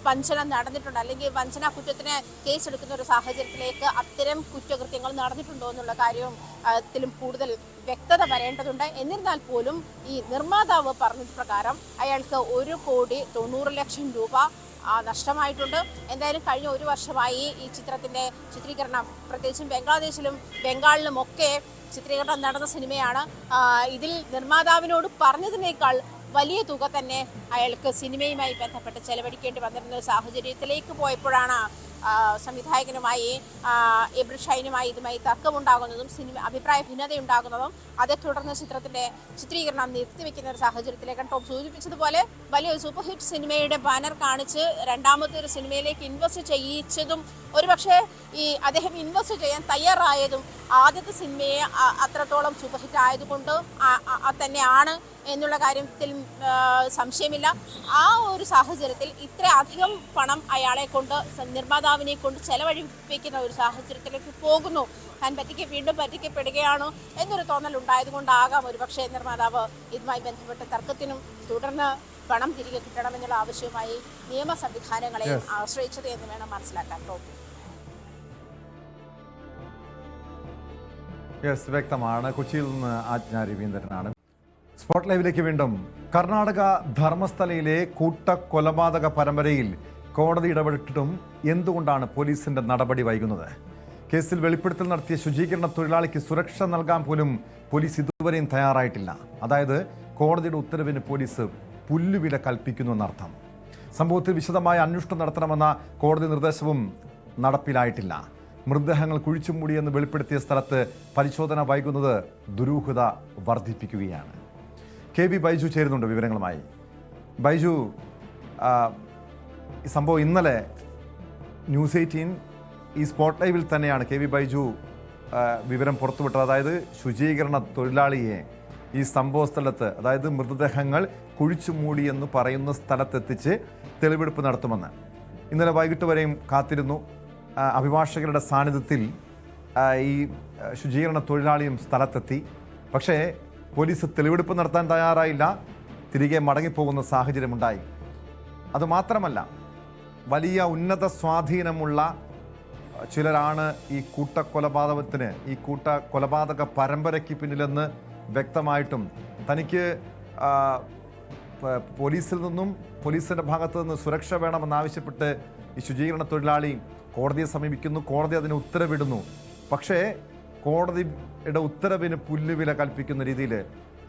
വഞ്ചന നടന്നിട്ടുണ്ട് അല്ലെങ്കിൽ വഞ്ചന കുറ്റത്തിന് കേസെടുക്കുന്ന ഒരു സാഹചര്യത്തിലേക്ക് അത്തരം കുറ്റകൃത്യങ്ങൾ നടന്നിട്ടുണ്ടോ എന്നുള്ള കാര്യത്തിലും കൂടുതൽ വ്യക്തത വരേണ്ടതുണ്ട്. എന്നിരുന്നാൽ പോലും ഈ നിർമ്മാതാവ് പറഞ്ഞത് പ്രകാരം അയാൾക്ക് 1,90,00,000 രൂപ നഷ്ടമായിട്ടുണ്ട്. എന്തായാലും കഴിഞ്ഞ ഒരു വർഷമായി ഈ ചിത്രത്തിന്റെ ചിത്രീകരണം പ്രത്യേകിച്ചും ബംഗ്ലാദേശിലും ബംഗാളിലുമൊക്കെ ചിത്രീകരണം നടന്ന സിനിമയാണ്. ഇതിൽ നിർമ്മാതാവിനോട് പറഞ്ഞതിനേക്കാൾ വലിയ തുക തന്നെ അയാൾക്ക് സിനിമയുമായി ബന്ധപ്പെട്ട് ചെലവഴിക്കേണ്ടി വന്നിരുന്ന സാഹചര്യത്തിലേക്ക് പോയപ്പോഴാണ് സംവിധായകനുമായി എബ്രിൻ ഷൈനുമായി ഇതുമായി തർക്കമുണ്ടാകുന്നതും അഭിപ്രായ ഭിന്നതയുണ്ടാകുന്നതും അതേ തുടർന്ന് ചിത്രത്തിന്റെ ചിത്രീകരണം നിർത്തിവെക്കുന്ന ഒരു സാഹചര്യത്തിലേക്കാണ് ടോം സൂചിപ്പിച്ചതുപോലെ വലിയൊരു സൂപ്പർ ഹിറ്റ് സിനിമയുടെ ബാനർ കാണിച്ച് രണ്ടാമത്തെ ഒരു സിനിമയിലേക്ക് ഇൻവെസ്റ്റ് ചെയ്യിച്ചതും ഒരുപക്ഷെ ഈ അദ്ദേഹം ഇൻവെസ്റ്റ് ചെയ്യാൻ തയ്യാറായതും ആദ്യത്തെ സിനിമയെ അത്രത്തോളം സൂപ്പർ ഹിറ്റ് ആയതുകൊണ്ട് തന്നെയാണ് എന്നുള്ള കാര്യത്തിൽ സംശയമില്ല. ആ ഒരു സാഹചര്യത്തിൽ ഇത്ര അധികം പണം അയാളെ കൊണ്ട് നിർമ്മാതാവിനെ കൊണ്ട് ചെലവഴിപ്പിക്കുന്ന ഒരു സാഹചര്യത്തിലേക്ക് പോകുന്നു, താൻ വീണ്ടും പറ്റിക്കപ്പെടുകയാണോ എന്നൊരു തോന്നൽ ഉണ്ടായതുകൊണ്ടാകാം ഒരുപക്ഷെ നിർമ്മാതാവ് ഇതുമായി ബന്ധപ്പെട്ട തർക്കത്തിനും തുടർന്ന് പണം തിരികെ കിട്ടണമെന്നുള്ള ആവശ്യവുമായി നിയമ സംവിധാനങ്ങളെ ആശ്രയിച്ചത് എന്ന് വേണം മനസ്സിലാക്കാൻ. വ്യക്തമാണ്. കൊച്ചിയിൽ നിന്ന് ആജ്ഞ രവീന്ദ്രനാണ്. സ്പോട്ട് ലൈവിലേക്ക് വീണ്ടും. കർണാടക ധർമ്മസ്ഥലയിലെ കൂട്ടക്കൊലപാതക പരമ്പരയിൽ കോടതി ഇടപെട്ടിട്ടും എന്തുകൊണ്ടാണ് പോലീസിന്റെ നടപടി വൈകുന്നത്? കേസിൽ വെളിപ്പെടുത്തൽ നടത്തിയ ശുചീകരണ തൊഴിലാളിക്ക് സുരക്ഷ നൽകാൻ പോലും പോലീസ് ഇതുവരെയും തയ്യാറായിട്ടില്ല. അതായത് കോടതിയുടെ ഉത്തരവിന് പോലീസ് പുല്ലുവില കൽപ്പിക്കുന്നു എന്നർത്ഥം. സംഭവത്തിൽ വിശദമായ അന്വേഷണം നടത്തണമെന്ന കോടതി നിർദ്ദേശവും നടപ്പിലായിട്ടില്ല. മൃതദേഹങ്ങൾ കുഴിച്ചുമൂടിയെന്ന് വെളിപ്പെടുത്തിയ സ്ഥലത്ത് പരിശോധന വൈകുന്നത് ദുരൂഹത വർദ്ധിപ്പിക്കുകയാണ്. KB ബൈജു ചേരുന്നുണ്ട് വിവരങ്ങളുമായി. ബൈജു, ഈ സംഭവം ഇന്നലെ ന്യൂസ് 18 ഈ സ്പോട്ട് ലൈവിൽ തന്നെയാണ് KB ബൈജു വിവരം പുറത്തുവിട്ടത്. അതായത് ശുചീകരണ തൊഴിലാളിയെ ഈ സംഭവ സ്ഥലത്ത്, അതായത് മൃതദേഹങ്ങൾ കുഴിച്ചു മൂടിയെന്ന് പറയുന്ന സ്ഥലത്തെത്തിച്ച് തെളിവെടുപ്പ് നടത്തുമെന്ന് ഇന്നലെ വൈകിട്ട് വരെയും കാത്തിരുന്നു. അഭിഭാഷകരുടെ സാന്നിധ്യത്തിൽ ഈ ശുചീകരണ തൊഴിലാളിയും സ്ഥലത്തെത്തി. പക്ഷേ പോലീസ് തെളിവെടുപ്പ് നടത്താൻ തയ്യാറായില്ല, തിരികെ മടങ്ങിപ്പോകുന്ന സാഹചര്യമുണ്ടായി. അതുമാത്രമല്ല, വലിയ ഉന്നത സ്വാധീനമുള്ള ചിലരാണ് ഈ കൂട്ടക്കൊലപാതകത്തിന്, ഈ കൂട്ടക്കൊലപാതക പരമ്പരയ്ക്ക് പിന്നിലെന്ന് വ്യക്തമായിട്ടും തനിക്ക് പോലീസിൽ നിന്നും പോലീസിൻ്റെ ഭാഗത്തു നിന്ന് സുരക്ഷ വേണമെന്നാവശ്യപ്പെട്ട് ഈ ശുചീകരണ തൊഴിലാളി കോടതിയെ സമീപിക്കുന്നു. കോടതി അതിന് ഉത്തരവിടുന്നു. പക്ഷേ കോടതിയുടെ ഉത്തരവിന് പുല്ലുവില കൽപ്പിക്കുന്ന രീതിയിൽ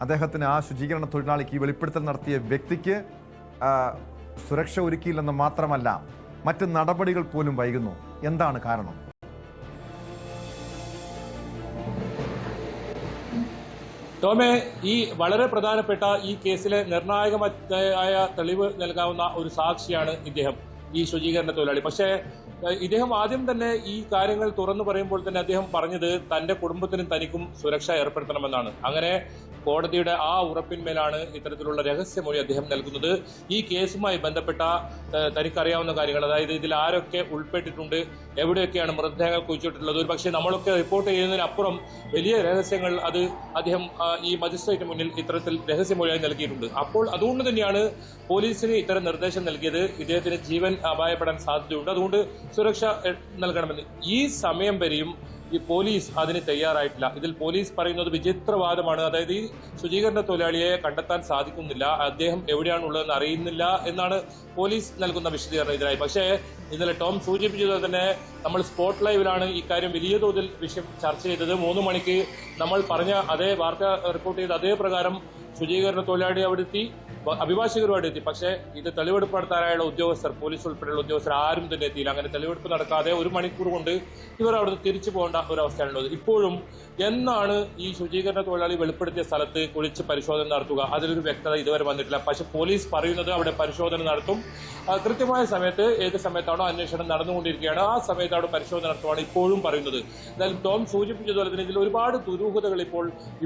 അദ്ദേഹത്തിന്, ആ ശുചീകരണ തൊഴിലാളിക്ക്, ഈ വെളിപ്പെടുത്തൽ നടത്തിയ വ്യക്തിക്ക് സുരക്ഷ ഒരുക്കിയില്ലെന്ന് മാത്രമല്ല, മറ്റ് നടപടികൾ പോലും വൈകുന്നു. എന്താണ് കാരണം? ടോമെ, ഈ വളരെ പ്രധാനപ്പെട്ട ഈ കേസിലെ നിർണായകമായ തെളിവ് നൽകാവുന്ന ഒരു സാക്ഷിയാണ് ഇദ്ദേഹം, ഈ ശുചീകരണ തൊഴിലാളി. പക്ഷേ ഇദ്ദേഹം ആദ്യം തന്നെ ഈ കാര്യങ്ങൾ തുറന്നു പറയുമ്പോൾ തന്നെ അദ്ദേഹം പറഞ്ഞത് തന്റെ കുടുംബത്തിനും തനിക്കും സുരക്ഷ ഏർപ്പെടുത്തണമെന്നാണ്. അങ്ങനെ കോടതിയുടെ ആ ഉറപ്പിന്മേലാണ് ഇത്തരത്തിലുള്ള രഹസ്യമൊഴി അദ്ദേഹം നൽകുന്നത്. ഈ കേസുമായി ബന്ധപ്പെട്ട തനിക്കറിയാവുന്ന കാര്യങ്ങൾ, അതായത് ഇതിൽ ആരൊക്കെ ഉൾപ്പെട്ടിട്ടുണ്ട്, എവിടെയൊക്കെയാണ് മൃതദേഹങ്ങൾ കുഴിച്ചിട്ടുള്ളത്, ഒരു പക്ഷേ നമ്മളൊക്കെ റിപ്പോർട്ട് ചെയ്യുന്നതിനപ്പുറം വലിയ രഹസ്യങ്ങൾ അത് അദ്ദേഹം ഈ മജിസ്ട്രേറ്റ് മുന്നിൽ ഇത്തരത്തിൽ രഹസ്യമൊഴിയായി നൽകിയിട്ടുണ്ട്. അപ്പോൾ അതുകൊണ്ട് തന്നെയാണ് പോലീസിന് ഇത്തരം നിർദ്ദേശം നൽകിയത്. ഇദ്ദേഹത്തിന് ജീവൻ അപായപ്പെടാൻ സാധ്യതയുണ്ട്, അതുകൊണ്ട് സുരക്ഷ നൽകണമെന്ന്. ഈ സമയം വരെയും ഈ പോലീസ് അതിന് തയ്യാറായിട്ടില്ല. ഇതിൽ പോലീസ് പറയുന്നത് വിചിത്രവാദമാണ്. അതായത് ഈ ശുചീകരണ തൊഴിലാളിയെ കണ്ടെത്താൻ സാധിക്കുന്നില്ല, അദ്ദേഹം എവിടെയാണുള്ളതെന്ന് അറിയുന്നില്ല എന്നാണ് പോലീസ് നൽകുന്ന വിശദീകരണം ഇതിനായി. പക്ഷേ ഇന്നലെ ടോം സൂചിപ്പിച്ചത് തന്നെ നമ്മൾ സ്പോട്ട് ലൈവിലാണ് ഈ കാര്യം വലിയ തോതിൽ വിഷയം ചർച്ച ചെയ്തത്. 3 മണിക്ക് നമ്മൾ പറഞ്ഞ അതേ വാർത്ത റിപ്പോർട്ട് ചെയ്ത അതേ പ്രകാരം ശുചീകരണ തൊഴിലാളി അവിടെ എത്തി, അഭിഭാഷകരുമായിട്ട് എത്തി. പക്ഷേ ഇത് തെളിവെടുപ്പ് നടത്താനായുള്ള ഉദ്യോഗസ്ഥർ, പോലീസ് ഉൾപ്പെടെയുള്ള ഉദ്യോഗസ്ഥർ ആരും തന്നെ എത്തിയില്ല. അങ്ങനെ തെളിവെടുപ്പ് നടക്കാതെ 1 മണിക്കൂർ കൊണ്ട് ഇവർ അവിടുന്ന് തിരിച്ചു പോകേണ്ട ഒരവസ്ഥയാണുള്ളത്. ഇപ്പോഴും എന്നാണ് ഈ ശുചീകരണ തൊഴിലാളി വെളിപ്പെടുത്തിയ സ്ഥലത്ത് കുളിച്ച് പരിശോധന നടത്തുക? അതിലൊരു വ്യക്തത ഇതുവരെ വന്നിട്ടില്ല. പക്ഷെ പോലീസ് പറയുന്നത് അവിടെ പരിശോധന നടത്തും, കൃത്യമായ സമയത്ത്, ഏത് സമയത്താണോ അന്വേഷണം നടന്നുകൊണ്ടിരിക്കുകയാണ് ആ സമയത്ത് അവിടെ പരിശോധന നടത്തുവാണ് ഇപ്പോഴും പറയുന്നത്. എന്തായാലും ടോം സൂചിപ്പിച്ചതുപോലെ തന്നെ ഇതിൽ ഒരുപാട് ദുരൂഹതകൾ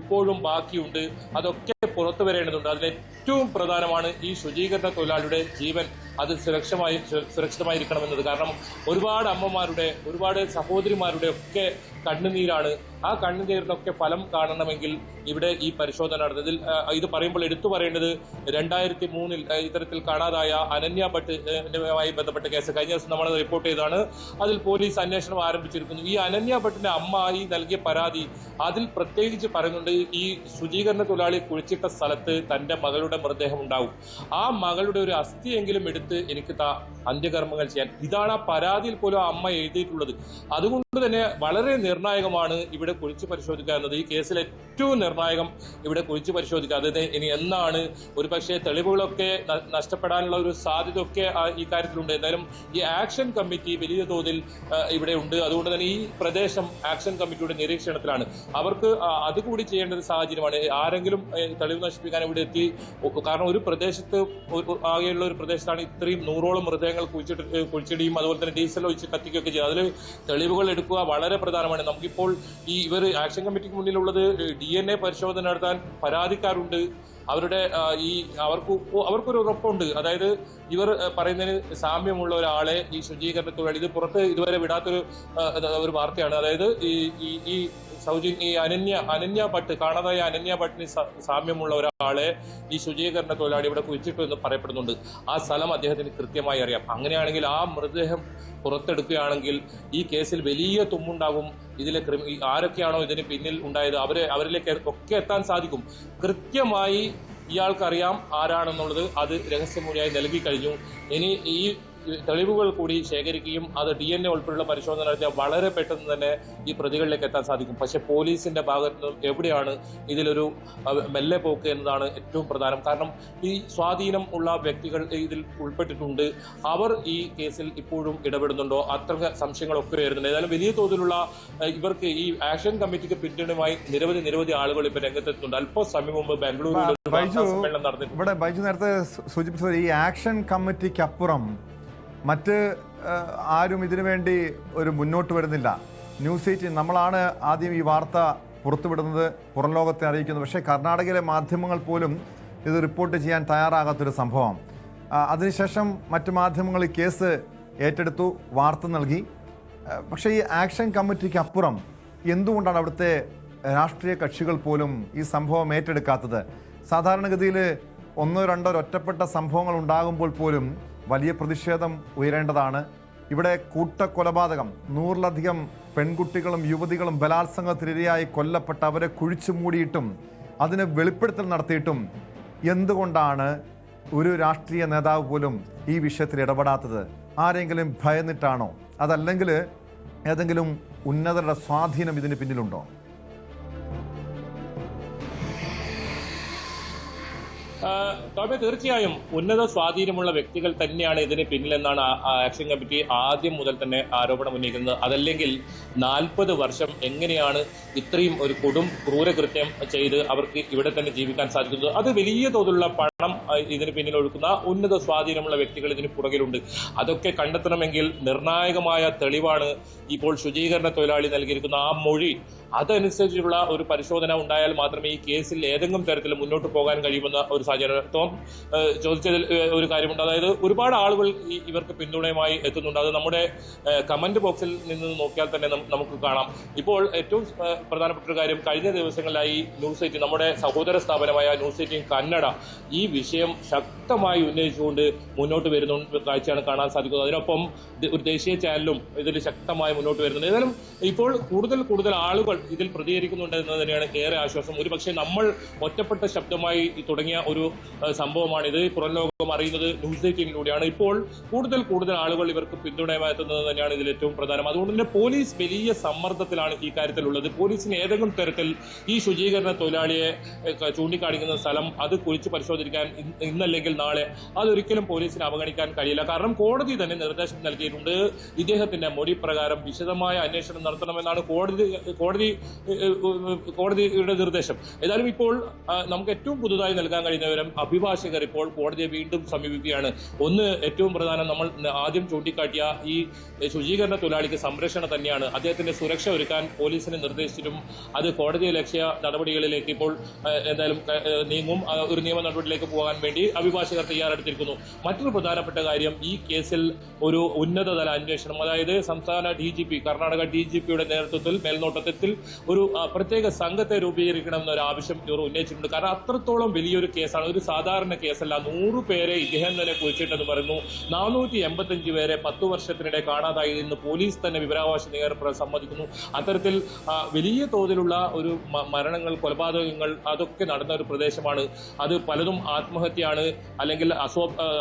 ഇപ്പോഴും ബാക്കിയുണ്ട്. അതൊക്കെ പുറത്തു വരേണ്ടതുണ്ട്. അതിൽ ഏറ്റവും പ്രധാനമാണ് ഈ ശുചീകരണ തൊഴിലാളിയുടെ ജീവൻ അത് സുരക്ഷിതമായിരിക്കണമെന്നത്. കാരണം ഒരുപാട് അമ്മമാരുടെ, ഒരുപാട് സഹോദരിമാരുടെ ഒക്കെ കണ്ണുനീരാണ്. ആ കണ്ണുനീരിനൊക്കെ ഫലം കാണണമെങ്കിൽ ഇവിടെ ഈ പരിശോധന നടന്നതിൽ ഇത് പറയുമ്പോൾ എടുത്തു പറയേണ്ടത് 2003 ഇത്തരത്തിൽ കാണാതായ അനന്യ ഭട്ടുമായി ബന്ധപ്പെട്ട കേസ് കഴിഞ്ഞ ദിവസം നമ്മൾ റിപ്പോർട്ട് ചെയ്തതാണ്. അതിൽ പോലീസ് അന്വേഷണം ആരംഭിച്ചിരിക്കുന്നു. ഈ അനന്യ ഭട്ടിന്റെ അമ്മ ഈ നൽകിയ പരാതി അതിൽ പ്രത്യേകിച്ച് പറയുന്നുണ്ട്, ഈ ശുചീകരണ തൊഴിലാളി കുഴിച്ചിട്ട സ്ഥലത്ത് തന്റെ മകളുടെ മൃതദേഹം ഉണ്ടാവും, ആ മകളുടെ ഒരു അസ്ഥിയെങ്കിലും എടുത്ത് എനിക്ക് അന്ത്യകർമ്മങ്ങൾ ചെയ്യാൻ. ഇതാണ് ആ പരാതിയിൽ പോലും ആ അമ്മ എഴുതിയിട്ടുള്ളത്. അതുകൊണ്ട് തന്നെ വളരെ നിർണായകമാണ് ഇവിടെ കുഴിച്ചു പരിശോധിക്കുക എന്നത്. ഈ കേസിൽ ഏറ്റവും നിർണായകം ഇവിടെ കുഴിച്ചു പരിശോധിക്കുക. അത് ഇനി എന്നാണ് ഒരുപക്ഷെ തെളിവുകളൊക്കെ നഷ്ടപ്പെടാനുള്ള ഒരു സാധ്യതയൊക്കെ ഈ കാര്യത്തിലുണ്ട്. എന്തായാലും ഈ ആക്ഷൻ കമ്മിറ്റി വലിയ തോതിൽ ഇവിടെ ഉണ്ട്. അതുകൊണ്ട് തന്നെ ഈ പ്രദേശം ആക്ഷൻ കമ്മിറ്റിയുടെ നിരീക്ഷണത്തിലാണ്. അവർക്ക് അതുകൂടി ചെയ്യേണ്ട ഒരു സാഹചര്യമാണ്. ആരെങ്കിലും തെളിവ് നശിപ്പിക്കാൻ ഇവിടെ എത്തി, കാരണം ഒരു പ്രദേശത്ത് ആകെയുള്ള ഒരു പ്രദേശത്താണ് ഇത്രയും 100ഓളം മൃതദേഹങ്ങൾ കുഴിച്ചിടുകയും അതുപോലെ തന്നെ ഡീസൽ ഒഴിച്ച് കത്തിക്കുകയൊക്കെ ചെയ്യുക. അതിൽ തെളിവുകൾ എടുക്കുക വളരെ പ്രധാനമാണ്. നമുക്കിപ്പോൾ ഈ ഇവർ ആക്ഷൻ കമ്മിറ്റിക്ക് മുന്നിലുള്ളത് DNA പരിശോധന നടത്താൻ പരാതിക്കാരുണ്ട്. അവരുടെ അവർക്കൊരു ഉറപ്പുണ്ട്. അതായത് ഇവർ പറയുന്നതിന് സാമ്യമുള്ള ഒരാളെ ഈ ശുചീകരണ തൊഴിലാളി, ഇത് പുറത്ത് ഇതുവരെ വിടാത്തൊരു വാർത്തയാണ്. അതായത് ഈ അനന്യ ഭട്ട്, കാണാതായ അനന്യ ഭട്ടിന് സാമ്യമുള്ള ഒരാളെ ഈ ശുചീകരണ തൊഴിലാളി ഇവിടെ കുഴിച്ചിട്ടു എന്ന് പറയപ്പെടുന്നുണ്ട്. ആ സ്ഥലം അദ്ദേഹത്തിന് കൃത്യമായി അറിയാം. അങ്ങനെയാണെങ്കിൽ ആ മൃതദേഹം പുറത്തെടുക്കുകയാണെങ്കിൽ ഈ കേസിൽ വലിയ തുമ്മുണ്ടാകും. ഇതിലെ ആരൊക്കെയാണോ ഇതിന് പിന്നിൽ ഉണ്ടായത് അവരിലേക്ക് ഒക്കെ എത്താൻ സാധിക്കും. കൃത്യമായി ഇയാൾക്കറിയാം ആരാണെന്നുള്ളത്. അത് രഹസ്യമൊഴിയായി നൽകി കഴിഞ്ഞു. ഇനി ഈ തെളിവുകൾ കൂടി ശേഖരിക്കുകയും അത് DNA ഉൾപ്പെടെയുള്ള പരിശോധന നടത്തിയാൽ വളരെ പെട്ടെന്ന് തന്നെ ഈ പ്രതികളിലേക്ക് എത്താൻ സാധിക്കും. പക്ഷെ പോലീസിന്റെ ഭാഗത്ത് നിന്നും എവിടെയാണ് ഇതിലൊരു മെല്ലെ പോക്ക് എന്നതാണ് ഏറ്റവും പ്രധാനം. കാരണം ഈ സ്വാധീനം ഉള്ള വ്യക്തികൾ ഇതിൽ ഉൾപ്പെട്ടിട്ടുണ്ട്. അവർ ഈ കേസിൽ ഇപ്പോഴും ഇടപെടുന്നുണ്ടോ? അത്ര സംശയങ്ങളൊക്കെ വരുന്നുണ്ട്. ഏതായാലും വലിയ തോതിലുള്ള ഇവർക്ക് ഈ ആക്ഷൻ കമ്മിറ്റിക്ക് പിന്തുണയുമായി നിരവധി ആളുകൾ ഇപ്പൊ രംഗത്തെത്തുന്നുണ്ട്. അല്പസമയം മുമ്പ് ബാംഗ്ലൂരിൽ സമ്മേളനം നടന്നിട്ടുണ്ട്. ഇവിടെ ബൈജു നേരത്തെ സൂചിപ്പിച്ചത് ഈ ആക്ഷൻ കമ്മിറ്റിക്കപ്പുറം മറ്റ് ആരും ഇതിനു വേണ്ടി ഒരു മുന്നോട്ട് വരുന്നില്ല. ന്യൂസ് 18 നമ്മളാണ് ആദ്യം ഈ വാർത്ത പുറത്തുവിടുന്നത്, പുറം ലോകത്തെ അറിയിക്കുന്നത്. പക്ഷേ കർണാടകയിലെ മാധ്യമങ്ങൾ പോലും ഇത് റിപ്പോർട്ട് ചെയ്യാൻ തയ്യാറാകാത്തൊരു സംഭവം. അതിനുശേഷം മറ്റു മാധ്യമങ്ങൾ ഈ കേസ് ഏറ്റെടുത്തു, വാർത്ത നൽകി. പക്ഷേ ഈ ആക്ഷൻ കമ്മിറ്റിക്ക് അപ്പുറം എന്തുകൊണ്ടാണ് അവിടുത്തെ രാഷ്ട്രീയ കക്ഷികൾ പോലും ഈ സംഭവം ഏറ്റെടുക്കാത്തത്? സാധാരണഗതിയിൽ 1-2 ഒറ്റപ്പെട്ട സംഭവങ്ങൾ ഉണ്ടാകുമ്പോൾ പോലും വലിയ പ്രതിഷേധം ഉയരേണ്ടതാണ്. ഇവിടെ കൂട്ടക്കൊലപാതകം, 100-ലധികം പെൺകുട്ടികളും യുവതികളും ബലാത്സംഗത്തിനിരയായി കൊല്ലപ്പെട്ട അവരെ കുഴിച്ചു മൂടിയിട്ടും അതിന് വെളിപ്പെടുത്തൽ നടത്തിയിട്ടും എന്തുകൊണ്ടാണ് ഒരു രാഷ്ട്രീയ നേതാവ് പോലും ഈ വിഷയത്തിൽ ഇടപെടാത്തത്? ആരെങ്കിലും ഭയന്നിട്ടാണോ? അതല്ലെങ്കിൽ ഏതെങ്കിലും ഉന്നതരുടെ സ്വാധീനം ഇതിന് പിന്നിലുണ്ടോ? ടോമി, തീർച്ചയായും ഉന്നത സ്വാധീനമുള്ള വ്യക്തികൾ തന്നെയാണ് ഇതിന് പിന്നിലെന്നാണ് ആക്ഷൻ കമ്മിറ്റി ആദ്യം മുതൽ തന്നെ ആരോപണം ഉന്നയിക്കുന്നത്. അതല്ലെങ്കിൽ 40 വർഷം എങ്ങനെയാണ് ഇത്രയും ഒരു ക്രൂരകൃത്യം ചെയ്ത് അവർക്ക് ഇവിടെ തന്നെ ജീവിക്കാൻ സാധിക്കുന്നത്? അത് വലിയ തോതിലുള്ള പണം ഇതിന് പിന്നിൽ ഒഴുക്കുന്ന ഉന്നത സ്വാധീനമുള്ള വ്യക്തികൾ ഇതിന് പുറകിലുണ്ട്. അതൊക്കെ കണ്ടെത്തണമെങ്കിൽ നിർണായകമായ തെളിവാണ് ഇപ്പോൾ ശുചീകരണ തൊഴിലാളി നൽകിയിരിക്കുന്ന ആ മൊഴി. അതനുസരിച്ചുള്ള ഒരു പരിശോധന ഉണ്ടായാൽ മാത്രമേ ഈ കേസിൽ ഏതെങ്കിലും തരത്തിൽ മുന്നോട്ട് പോകാൻ കഴിയുമെന്ന ഒരു സാഹചര്യം. ടോം ചോദിച്ചതിൽ ഒരു കാര്യമുണ്ട്. അതായത് ഒരുപാട് ആളുകൾ ഇവർക്ക് പിന്തുണയുമായി എത്തുന്നുണ്ട്. അത് നമ്മുടെ കമന്റ് ബോക്സിൽ നിന്ന് നോക്കിയാൽ തന്നെ നമുക്ക് കാണാം. ഇപ്പോൾ ഏറ്റവും പ്രധാനപ്പെട്ട ഒരു കാര്യം, കഴിഞ്ഞ ദിവസങ്ങളിലായി ന്യൂസ് 18, നമ്മുടെ സഹോദര സ്ഥാപനമായ ന്യൂസ് 18 കന്നഡ ഈ വിഷയം ശക്തമായി ഉന്നയിച്ചുകൊണ്ട് മുന്നോട്ട് വരുന്ന കാഴ്ചയാണ് കാണാൻ സാധിക്കുന്നത്. അതിനൊപ്പം ഒരു ദേശീയ ചാനലും ഇതിൽ ശക്തമായി മുന്നോട്ട് വരുന്നുണ്ട്. ഏതായാലും ഇപ്പോൾ കൂടുതൽ ആളുകൾ ഇതിൽ പ്രതികരിക്കുന്നുണ്ട് എന്ന് തന്നെയാണ് ഏറെ ആശ്വാസം. ഒരു പക്ഷേ നമ്മൾ ഒറ്റപ്പെട്ട ശബ്ദമായി തുടങ്ങിയ ഒരു സംഭവമാണിത്. പുറം ലോകം അറിയുന്നത് ന്യൂസ് 18ലൂടെയാണ്. ഇപ്പോൾ കൂടുതൽ ആളുകൾ ഇവർക്ക് പിന്തുണയുമായി എത്തുന്നത് തന്നെയാണ് ഇതിൽ ഏറ്റവും പ്രധാനം. അതുകൊണ്ട് തന്നെ പോലീസ് വലിയ സമ്മർദ്ദത്തിലാണ് ഈ കാര്യത്തിലുള്ളത്. പോലീസിന് ഏതെങ്കിലും തരത്തിൽ ഈ ശുചീകരണ തൊഴിലാളിയെ ചൂണ്ടിക്കാണിക്കുന്ന സ്ഥലം അത് കുറിച്ച് പരിശോധിക്കാൻ ഇന്നല്ലെങ്കിൽ നാളെ അതൊരിക്കലും പോലീസിന് അവഗണിക്കാൻ കഴിയില്ല. കാരണം കോടതി തന്നെ നിർദ്ദേശം നൽകിയിട്ടുണ്ട്. ഇദ്ദേഹത്തിന്റെ മൊഴി പ്രകാരം വിശദമായ അന്വേഷണം നടത്തണമെന്നാണ് കോടതിയുടെ നിർദ്ദേശം. ഏതായാലും ഇപ്പോൾ നമുക്ക് ഏറ്റവും പുതുതായി നൽകാൻ കഴിയുന്ന വിവരം, അഭിഭാഷകർ ഇപ്പോൾ കോടതിയെ വീണ്ടും സമീപിക്കുകയാണ്. ഒന്ന്, ഏറ്റവും പ്രധാനം നമ്മൾ ആദ്യം ചൂണ്ടിക്കാട്ടിയ ഈ ശുചീകരണ തൊഴിലാളിക്ക് സംരക്ഷണം തന്നെയാണ്. അദ്ദേഹത്തിന്റെ സുരക്ഷ ഒരുക്കാൻ പോലീസിന് നിർദ്ദേശിച്ചിട്ടും അത് കോടതി ലക്ഷ്യ നടപടികളിലേക്ക് ഇപ്പോൾ എന്തായാലും നീങ്ങും. ഒരു നിയമ നടപടിയിലേക്ക് പോകാൻ വേണ്ടി അഭിഭാഷകർ തയ്യാറെടുത്തിരിക്കുന്നു. മറ്റൊരു പ്രധാനപ്പെട്ട കാര്യം, ഈ കേസിൽ ഒരു ഉന്നതതല അന്വേഷണം, അതായത് സംസ്ഥാന DGP, കർണാടക DGPയുടെ നേതൃത്വത്തിൽ മേൽനോട്ടത്തിൽ ഒരു പ്രത്യേക സംഘത്തെ രൂപീകരിക്കണമെന്നൊരു ആവശ്യം ഇവർ ഉന്നയിച്ചിട്ടുണ്ട്. കാരണം അത്രത്തോളം വലിയൊരു കേസാണ്, ഒരു സാധാരണ കേസല്ല. 100 പേരെ ഇദ്ദേഹം തന്നെ കുറിച്ചിട്ടെന്ന് പറയുന്നു. 485 പേരെ 10 വർഷത്തിനിടെ കാണാതായി എന്ന് പോലീസ് തന്നെ വിവരാവകാശ നിയമപ്രകാരം സമ്മതിക്കുന്നു. അത്തരത്തിൽ വലിയ തോതിലുള്ള ഒരു മരണങ്ങൾ, കൊലപാതകങ്ങൾ അതൊക്കെ നടന്ന ഒരു പ്രദേശമാണ്. അത് പലതും ആത്മഹത്യയാണ്, അല്ലെങ്കിൽ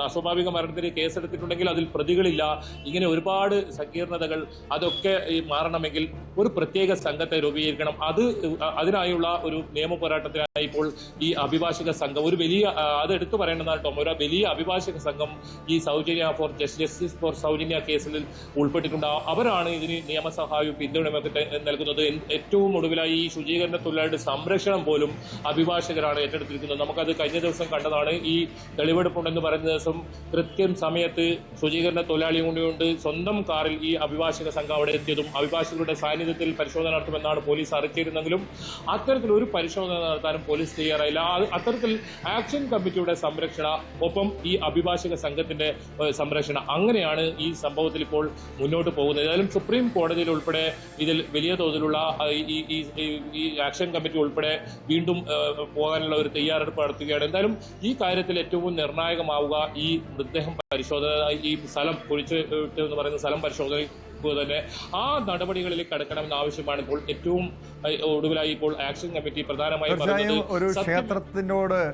അസ്വാഭാവിക മരണത്തിന് കേസെടുത്തിട്ടുണ്ടെങ്കിൽ അതിൽ പ്രതികളില്ല. ഇങ്ങനെ ഒരുപാട് സങ്കീർണതകൾ അതൊക്കെ മാറണമെങ്കിൽ ഒരു പ്രത്യേക സംഘത്തെ രൂപീകരിക്കണം. അതിനായുള്ള ഒരു നിയമ പോരാട്ടത്തിനായി ഇപ്പോൾ ഈ അഭിഭാഷക സംഘം ഒരു വലിയ, അത് എടുത്തു പറയേണ്ടതാണ് കേട്ടോ, ഒരു വലിയ അഭിഭാഷക സംഘം ഈ സൗജന്യ ഫോർ ജസ്റ്റിസ് ഫോർ സൗജന്യ കേസിൽ ഉൾപ്പെട്ടിട്ടുണ്ട്. അവരാണ് ഇതിന് നിയമസഹായവും പിന്തുണയൊക്കെ നൽകുന്നത്. ഏറ്റവും ഒടുവിലായി ഈ ശുചീകരണ തൊഴിലാളിയുടെ സംരക്ഷണം പോലും അഭിഭാഷകരാണ് ഏറ്റെടുത്തിരിക്കുന്നത്. നമുക്കത് കഴിഞ്ഞ ദിവസം കണ്ടതാണ്. ഈ തെളിവെടുപ്പുണ്ടെന്ന് പറയുന്ന ദിവസം കൃത്യം സമയത്ത് ശുചീകരണ തൊഴിലാളി കൊണ്ട് സ്വന്തം കാറിൽ ഈ അഭിഭാഷക സംഘം അവിടെ എത്തിയതും അഭിഭാഷകരുടെ സാന്നിധ്യത്തിൽ പരിശോധന നടത്തുമെന്നാണ് പോലീസ് അറിയിച്ചിരുന്നെങ്കിലും അത്തരത്തിൽ ഒരു പരിശോധന നടത്താനും പോലീസ് തയ്യാറായില്ല. അത്തരത്തിൽ ആക്ഷൻ കമ്മിറ്റിയുടെ സംരക്ഷണ, ഒപ്പം ഈ അഭിഭാഷക സംഘത്തിന്റെ സംരക്ഷണ, അങ്ങനെയാണ് ഈ സംഭവത്തിൽ ഇപ്പോൾ മുന്നോട്ട് പോകുന്നത്. ഏതായാലും സുപ്രീം കോടതിയിൽ ഉൾപ്പെടെ ഇതിൽ വലിയ തോതിലുള്ള ഈ ആക്ഷൻ കമ്മിറ്റി ഉൾപ്പെടെ വീണ്ടും പോകാനുള്ള ഒരു തയ്യാറെടുപ്പ് നടത്തുകയാണ്. എന്തായാലും ഈ കാര്യത്തിൽ ഏറ്റവും നിർണായകമാവുക ഈ മൃതദേഹം പരിശോധന, ഈ സ്ഥലം കുഴിച്ച് എന്ന് പറയുന്ന സ്ഥലം പരിശോധന തന്നെ ആ നടപടികളിലേക്ക് കടക്കണമെന്ന ആവശ്യമാണ് ഇപ്പോൾ ഏറ്റവും ഒടുവിലായി ഇപ്പോൾ ആക്ഷൻ കമ്മിറ്റി പ്രധാനമായും ഒരു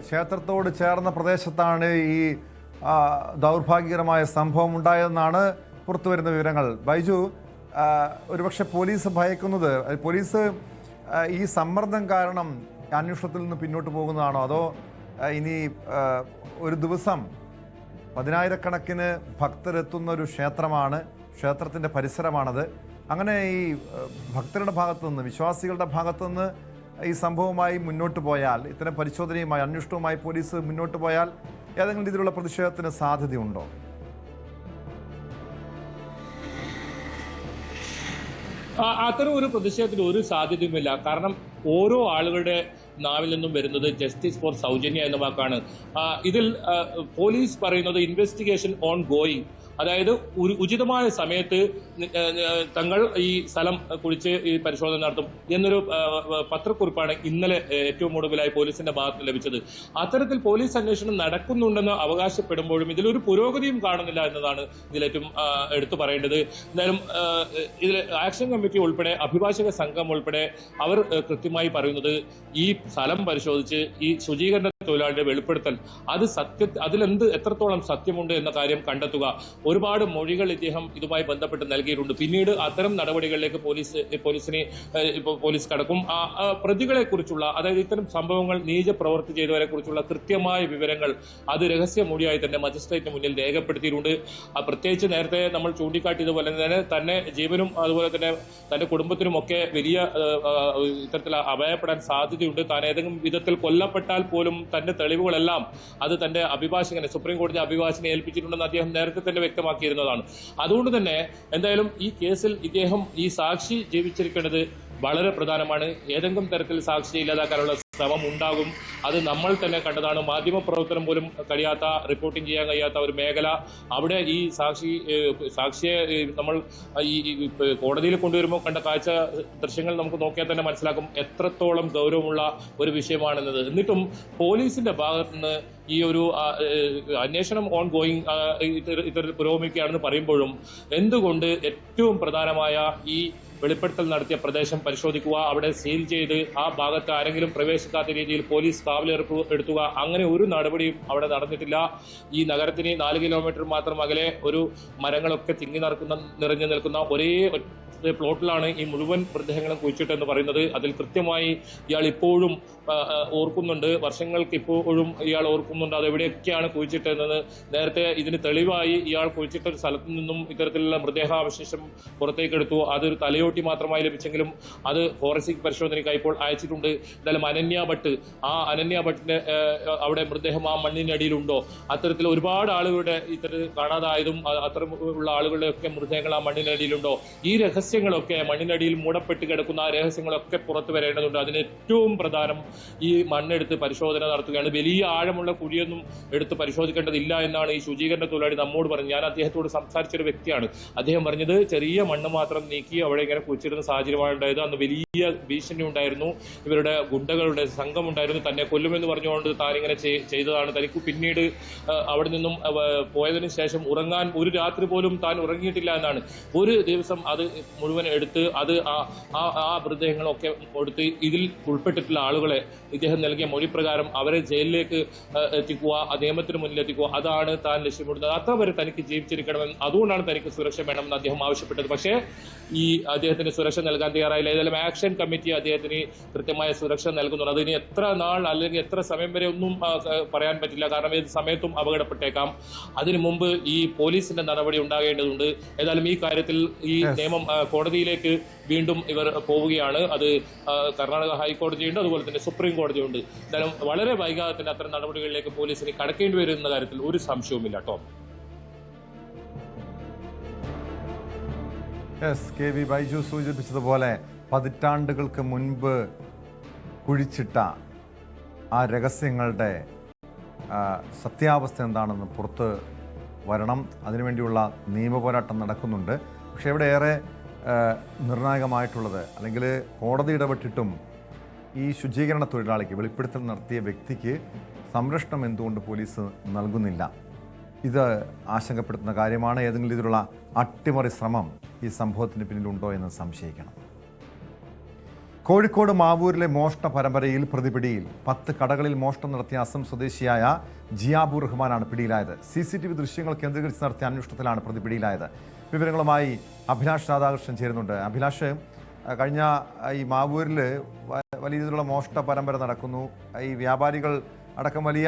ക്ഷേത്രത്തോട് ചേർന്ന പ്രദേശത്താണ് ഈ ദൗർഭാഗ്യകരമായ സംഭവം ഉണ്ടായതെന്നാണ് പുറത്തുവരുന്ന വിവരങ്ങൾ. ബൈജു, ഒരുപക്ഷെ പോലീസ് ഭയക്കുന്നത്, പോലീസ് ഈ സമ്മർദ്ദം കാരണം അന്വേഷണത്തിൽ നിന്ന് പിന്നോട്ട് പോകുന്നതാണോ, അതോ ഇനി ഒരു ദിവസം 10,000-കണക്കിന് ഭക്തരെത്തുന്ന ഒരു ക്ഷേത്രമാണ്, ക്ഷേത്രത്തിൻ്റെ പരിസരമാണത്. അങ്ങനെ ഈ ഭക്തരുടെ ഭാഗത്തുനിന്ന്, വിശ്വാസികളുടെ ഭാഗത്തുനിന്ന് ഈ സംഭവവുമായി മുന്നോട്ട് പോയാൽ, ഇത്തരം പരിശോധനയുമായി അന്വേഷണവുമായി പോലീസ് മുന്നോട്ട് പോയാൽ ഏതെങ്കിലും രീതിയിലുള്ള പ്രതിഷേധത്തിന് സാധ്യതയുണ്ടോ? അത്തരം ഒരു പ്രതിഷേധത്തിന് ഒരു സാധ്യതയുമില്ല. കാരണം ഓരോ ആളുകളുടെ നാവിൽ നിന്നും വരുന്നത് ജസ്റ്റിസ് ഫോർ സൗജന്യ എന്ന വാക്കാണ്. ഇതിൽ പോലീസ് പറയുന്നത് ഇൻവെസ്റ്റിഗേഷൻ ഓൺ ഗോയിങ്, അതായത് ഒരു ഉചിതമായ സമയത്ത് തങ്ങൾ ഈ സ്ഥലം കുറിച്ച് ഈ പരിശോധന നടത്തും എന്നൊരു പത്രക്കുറിപ്പാണ് ഇന്നലെ ഏറ്റവും ഒടുവിലായി പോലീസിന്റെ ഭാഗത്ത് ലഭിച്ചത്. അത്തരത്തിൽ പോലീസ് അന്വേഷണം നടക്കുന്നുണ്ടെന്ന് അവകാശപ്പെടുമ്പോഴും ഇതിലൊരു പുരോഗതിയും കാണുന്നില്ല എന്നതാണ് ഇതിലേറ്റവും എടുത്തു പറയേണ്ടത്. എന്തായാലും ഇതിൽ ആക്ഷൻ കമ്മിറ്റി ഉൾപ്പെടെ അഭിഭാഷക സംഘം ഉൾപ്പെടെ അവർ കൃത്യമായി പറയുന്നത് ഈ സ്ഥലം പരിശോധിച്ച് ഈ ശുചീകരണ തൊഴിലാളിയുടെ വെളിപ്പെടുത്തൽ അത് എത്രത്തോളം സത്യമുണ്ട് എന്ന കാര്യം കണ്ടെത്തുക. ഒരുപാട് മൊഴികൾ ഇദ്ദേഹം ഇതുമായി ബന്ധപ്പെട്ട് നൽകിയിട്ടുണ്ട്. പിന്നീട് അത്തരം നടപടികളിലേക്ക് പോലീസ് കടക്കും. പ്രതികളെ കുറിച്ചുള്ള, അതായത് ഇത്തരം സംഭവങ്ങൾ നീച പ്രവൃത്തി ചെയ്തവരെ കുറിച്ചുള്ള കൃത്യമായ വിവരങ്ങൾ അത് രഹസ്യമൊഴിയായി തന്നെ മജിസ്ട്രേറ്റിന് മുന്നിൽ രേഖപ്പെടുത്തിയിട്ടുണ്ട്. പ്രത്യേകിച്ച് നേരത്തെ നമ്മൾ ചൂണ്ടിക്കാട്ടിയതുപോലെ തന്നെ ജീവനും അതുപോലെ തന്നെ തന്റെ കുടുംബത്തിനുമൊക്കെ വലിയ ഇത്തരത്തിൽ അപായപ്പെടാൻ സാധ്യതയുണ്ട്. താൻ ഏതെങ്കിലും വിധത്തിൽ കൊല്ലപ്പെട്ടാൽ പോലും തന്റെ തെളിവുകളെല്ലാം അത് തന്റെ അഭിഭാഷകനെ, സുപ്രീം കോടതി അഭിഭാഷകനെ ഏൽപ്പിച്ചിട്ടുണ്ടെന്ന് അദ്ദേഹം നേരത്തെ തന്നെ വ്യക്തമാക്കിയിരുന്നതാണ്. അതുകൊണ്ട് തന്നെ എന്തായാലും ഈ കേസിൽ ഇദ്ദേഹം, ഈ സാക്ഷി ജീവിച്ചിരിക്കേണ്ടത് വളരെ പ്രധാനമാണ്. ഏതെങ്കിലും തരത്തിൽ സാക്ഷിയെ ഇല്ലാതാക്കാനുള്ള ശ്രമം ഉണ്ടാകും. അത് നമ്മൾ തന്നെ കണ്ടതാണ്. മാധ്യമപ്രവർത്തനം പോലും കഴിയാത്ത, റിപ്പോർട്ടിംഗ് ചെയ്യാൻ കഴിയാത്ത ഒരു മേഖല. അവിടെ ഈ സാക്ഷിയെ നമ്മൾ ഈ കോടതിയിൽ കൊണ്ടുവരുമ്പോൾ കണ്ട കാഴ്ച ദൃശ്യങ്ങൾ നമുക്ക് നോക്കിയാൽ തന്നെ മനസ്സിലാക്കും എത്രത്തോളം ഗൗരവമുള്ള ഒരു വിഷയമാണെന്നത്. എന്നിട്ടും പോലീസിന്റെ ഭാഗത്തുനിന്ന് ഈ ഒരു അന്വേഷണം ഓൺ ഗോയിങ് ഇത്തരത്തിൽ പുരോഗമിക്കുകയാണെന്ന് പറയുമ്പോഴും എന്തുകൊണ്ട് ഏറ്റവും പ്രധാനമായ ഈ വെളിപ്പെടുത്തൽ നടത്തിയ പ്രദേശം പരിശോധിക്കുക, അവിടെ സീൽ ചെയ്ത് ആ ഭാഗത്ത് ആരെങ്കിലും പ്രവേശിക്കാത്ത രീതിയിൽ പോലീസ് കാവലെടുത്തുക, അങ്ങനെ ഒരു നടപടിയും അവിടെ നടന്നിട്ടില്ല. ഈ നഗരത്തിന് 4 കിലോമീറ്റർ മാത്രം അകലെ ഒരു മരങ്ങളൊക്കെ നിറഞ്ഞു നിൽക്കുന്ന ഒരേ പ്ലോട്ടിലാണ് ഈ മുഴുവൻ മൃതദേഹങ്ങളും കുഴിച്ചിട്ടെന്ന് പറയുന്നത്. അതിൽ കൃത്യമായി ഇയാൾ ഇപ്പോഴും ഓർക്കുന്നുണ്ട്, വർഷങ്ങൾക്ക് ഇപ്പോഴും ഇയാൾ ഓർക്കുന്നുണ്ട് അതെവിടെയൊക്കെയാണ് കുഴിച്ചിട്ടെന്നത്. നേരത്തെ ഇതിന് തെളിവായി ഇയാൾ കുഴിച്ചിട്ട ഒരു സ്ഥലത്തു നിന്നും ഇത്തരത്തിലുള്ള മൃതദേഹാവശേഷം പുറത്തേക്ക് എടുത്തു. അതൊരു തലയോട്ടി മാത്രമായി ലഭിച്ചെങ്കിലും അത് ഫോറൻസിക് പരിശോധനയ്ക്കായി ഇപ്പോൾ അയച്ചിട്ടുണ്ട്. എന്തായാലും അനന്യ ഭട്ടിന്റെ അവിടെ മൃതദേഹം ആ മണ്ണിനടിയിലുണ്ടോ, അത്തരത്തിൽ ഒരുപാട് ആളുകളുടെ ഇത്തരത്തിൽ കാണാതായതും അത്തരമുള്ള ആളുകളുടെ ഒക്കെ മൃതദേഹങ്ങൾ ആ മണ്ണിനടിയിലുണ്ടോ, ഈ രഹസ്യങ്ങളൊക്കെ മണ്ണിനടിയിൽ മൂടപ്പെട്ട് കിടക്കുന്ന ആ രഹസ്യങ്ങളൊക്കെ പുറത്തു വരേണ്ടതുണ്ട്. അതിന് ഏറ്റവും പ്രധാനം ഈ മണ്ണെടുത്ത് പരിശോധന നടത്തുകയാണ്. വലിയ ആഴമുള്ള കുഴിയൊന്നും എടുത്ത് പരിശോധിക്കേണ്ടതില്ല എന്നാണ് ഈ ശുചീകരണ തൊഴിലാളി നമ്മോട് പറഞ്ഞത്. ഞാൻ അദ്ദേഹത്തോട് സംസാരിച്ചൊരു വ്യക്തിയാണ്. അദ്ദേഹം പറഞ്ഞത് ചെറിയ മണ്ണ് മാത്രം നീക്കി അവിടെ ഇങ്ങനെ നേരെ കുഴിച്ചിടുന്ന സാഹചര്യമാണ് ഉണ്ടായത്. അന്ന് വലിയ ഭീഷണി ഉണ്ടായിരുന്നു, ഇവരുടെ ഗുണ്ടകളുടെ സംഘം ഉണ്ടായിരുന്നു, തന്നെ കൊല്ലുമെന്ന് പറഞ്ഞുകൊണ്ട് താനിങ്ങനെ ചെയ്തതാണ്. തനിക്ക് പിന്നീട് അവിടെ നിന്നും പോയതിനു ശേഷം ഉറങ്ങാൻ ഒരു രാത്രി പോലും താൻ ഉറങ്ങിയിട്ടില്ല എന്നാണ്. ഒരു ദിവസം അത് മുഴുവൻ എടുത്ത് അത് ആ മൃതദേഹങ്ങളൊക്കെ എടുത്ത് ഇതിൽ ഉൾപ്പെട്ടിട്ടുള്ള ആളുകളെ ഇദ്ദേഹം നൽകിയ മൊഴി പ്രകാരം അവരെ ജയിലിലേക്ക് എത്തിക്കുക, നിയമത്തിന് മുന്നിൽ എത്തിക്കുക, അതാണ് താൻ ലക്ഷ്യമിടുന്നത്. അത്ര വരെ തനിക്ക് ജീവിച്ചിരിക്കണമെന്ന്, അതുകൊണ്ടാണ് തനിക്ക് സുരക്ഷ വേണമെന്ന് അദ്ദേഹം ആവശ്യപ്പെട്ടത്. പക്ഷേ ഈ അദ്ദേഹത്തിന് സുരക്ഷ നൽകാൻ തയ്യാറായില്ല. ഏതായാലും ആക്ഷൻ കമ്മിറ്റി അദ്ദേഹത്തിന് കൃത്യമായ സുരക്ഷ നൽകുന്നുണ്ട്. അതിന് എത്ര നാൾ അല്ലെങ്കിൽ എത്ര സമയം വരെ ഒന്നും പറയാൻ പറ്റില്ല, കാരണം ഏത് സമയത്തും അപകടപ്പെട്ടേക്കാം. അതിനു മുമ്പ് ഈ പോലീസിന്റെ നടപടി ഉണ്ടാകേണ്ടതുണ്ട്. ഏതായാലും ഈ കാര്യത്തിൽ ഈ നിയമം കോടതിയിലേക്ക് വീണ്ടും ഇവർ പോവുകയാണ്. അത് കർണാടക ഹൈക്കോടതിയുണ്ട്, അതുപോലെ തന്നെ സുപ്രീം കോടതിയുണ്ട്. എന്തായാലും വളരെ വൈകാതെ തന്നെ അത്തരം നടപടികളിലേക്ക് പോലീസിന് കടക്കേണ്ടി വരുന്ന കാര്യത്തിൽ ഒരു സംശയവുമില്ല. ടോം. കെ വി ബൈജു സൂചിപ്പിച്ചതുപോലെ പതിറ്റാണ്ടുകൾക്ക് മുൻപ് കുഴിച്ചിട്ട ആ രഹസ്യങ്ങളുടെ സത്യാവസ്ഥ എന്താണെന്ന് പുറത്ത് വരണം. അതിനുവേണ്ടിയുള്ള നിയമപോരാട്ടം നടക്കുന്നുണ്ട്. പക്ഷേ ഇവിടെ ഏറെ നിർണായകമായിട്ടുള്ളത്, അല്ലെങ്കിൽ കോടതി ഇടപെട്ടിട്ടും ഈ ശുചീകരണ തൊഴിലാളിക്ക്, വെളിപ്പെടുത്തൽ നടത്തിയ വ്യക്തിക്ക് സംരക്ഷണം എന്തുകൊണ്ട് പോലീസ് നൽകുന്നില്ല? ഇത് ആശങ്കപ്പെടുത്തുന്ന കാര്യമാണ്. ഏതെങ്കിലും രീതിയിലുള്ള അട്ടിമറി ശ്രമം ഈ സംഭവത്തിന് പിന്നിലുണ്ടോ എന്ന് സംശയിക്കണം. കോഴിക്കോട് മാവൂരിലെ മോഷണ പരമ്പരയിൽ പ്രതിപിടിയിൽ 10 കടകളിൽ മോഷണം നടത്തിയ അസം സ്വദേശിയായ ജിയാബുർ റഹ്മാനാണ് പിടിയിലായത്. CCTV ദൃശ്യങ്ങൾ കേന്ദ്രീകരിച്ച് നടത്തിയ അന്വേഷണത്തിലാണ് പ്രതിപിടിയിലായത്. വിവരങ്ങളുമായി അഭിലാഷ് രാധാകൃഷ്ണൻ ചേരുന്നുണ്ട്. അഭിലാഷ്, കഴിഞ്ഞ ഈ മാവൂരിൽ വലിയ രീതിയിലുള്ള മോഷണ പരമ്പര നടക്കുന്നു. ഈ വ്യാപാരികൾ അടക്കം വലിയ